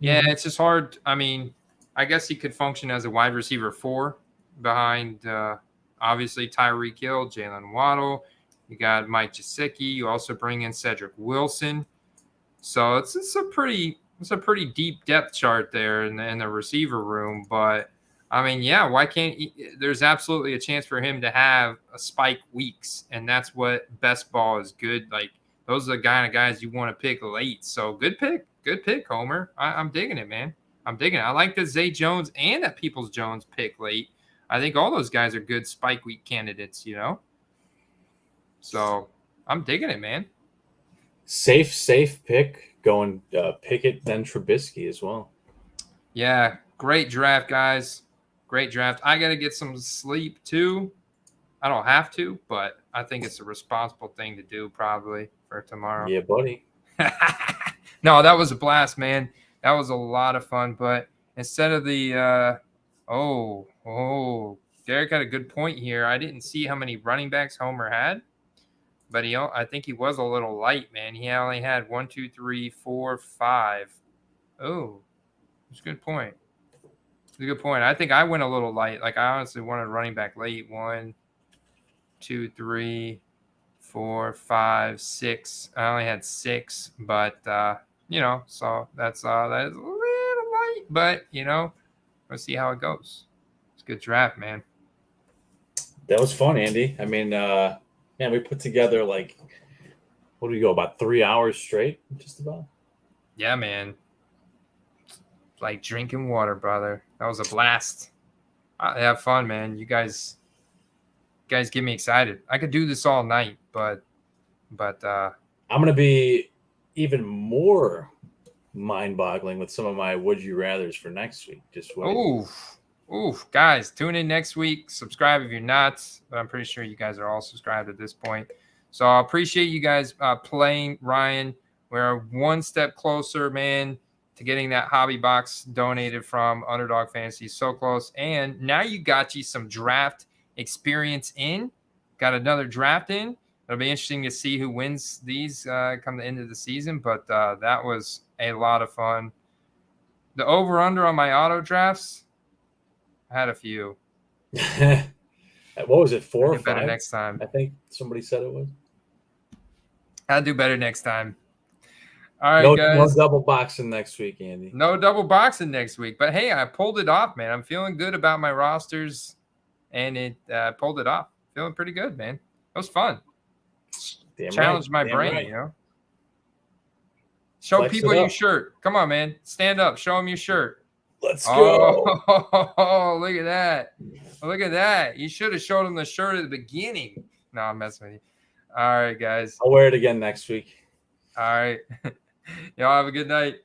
Yeah, it's just hard. I mean, I guess he could function as a wide receiver 4 behind, obviously, Tyreek Hill, Jalen Waddle. You got Mike Gesicki. You also bring in Cedric Wilson. So it's a pretty deep depth chart there in the receiver room. But I mean, yeah, why can't there's absolutely a chance for him to have a spike weeks, and that's what best ball is good. Like those are the kind of guys you want to pick late. So good pick, Homer. I'm digging it, man. I'm digging it. I like the Zay Jones and that Peoples Jones pick late. I think all those guys are good spike week candidates, you know. So I'm digging it, man. Safe pick going Pickett, then Trubisky as well. Yeah, great draft, guys. Great draft. I got to get some sleep too. I don't have to, but I think it's a responsible thing to do probably for tomorrow. Yeah, buddy. No, that was a blast, man. That was a lot of fun. But instead of the Derek had a good point here. I didn't see how many running backs Homer had. But I think he was a little light, man. He only had 1, 2, 3, 4, 5. Oh, that's a good point. That's a good point. I think I went a little light. Like I honestly wanted running back late. 1, 2, 3, 4, 5, 6. I only had 6, but so that is a little light. But let's see how it goes. It's a good draft, man. That was fun, Andy. I mean, we put together what do we go, about 3 hours straight, just about? Yeah, man. Like drinking water, brother. That was a blast. I have fun, man. You guys get me excited. I could do this all night, but I'm gonna be even more mind-boggling with some of my would you rathers for next week. Just wait. Oof, guys, tune in next week. Subscribe if you're not. But I'm pretty sure you guys are all subscribed at this point. So I appreciate you guys playing, Ryan. We're one step closer, man, to getting that hobby box donated from Underdog Fantasy. So close. And now you got you some draft experience in. Got another draft in. It'll be interesting to see who wins these come the end of the season. But that was a lot of fun. The over-under on my auto drafts, I had a few. What was it, 4 or 5? Better next time. I think somebody said it was. I'll do better next time. All right, guys. No double boxing next week, Andy. No double boxing next week. But, hey, I pulled it off, man. I'm feeling good about my rosters, and it pulled it off. Feeling pretty good, man. It was fun. Challenged my brain, Show Flex people your shirt. Come on, man. Stand up. Show them your shirt. Let's go. Oh, look at that. Look at that. You should have showed them the shirt at the beginning. No, I'm messing with you. All right, guys. I'll wear it again next week. All right. Y'all have a good night.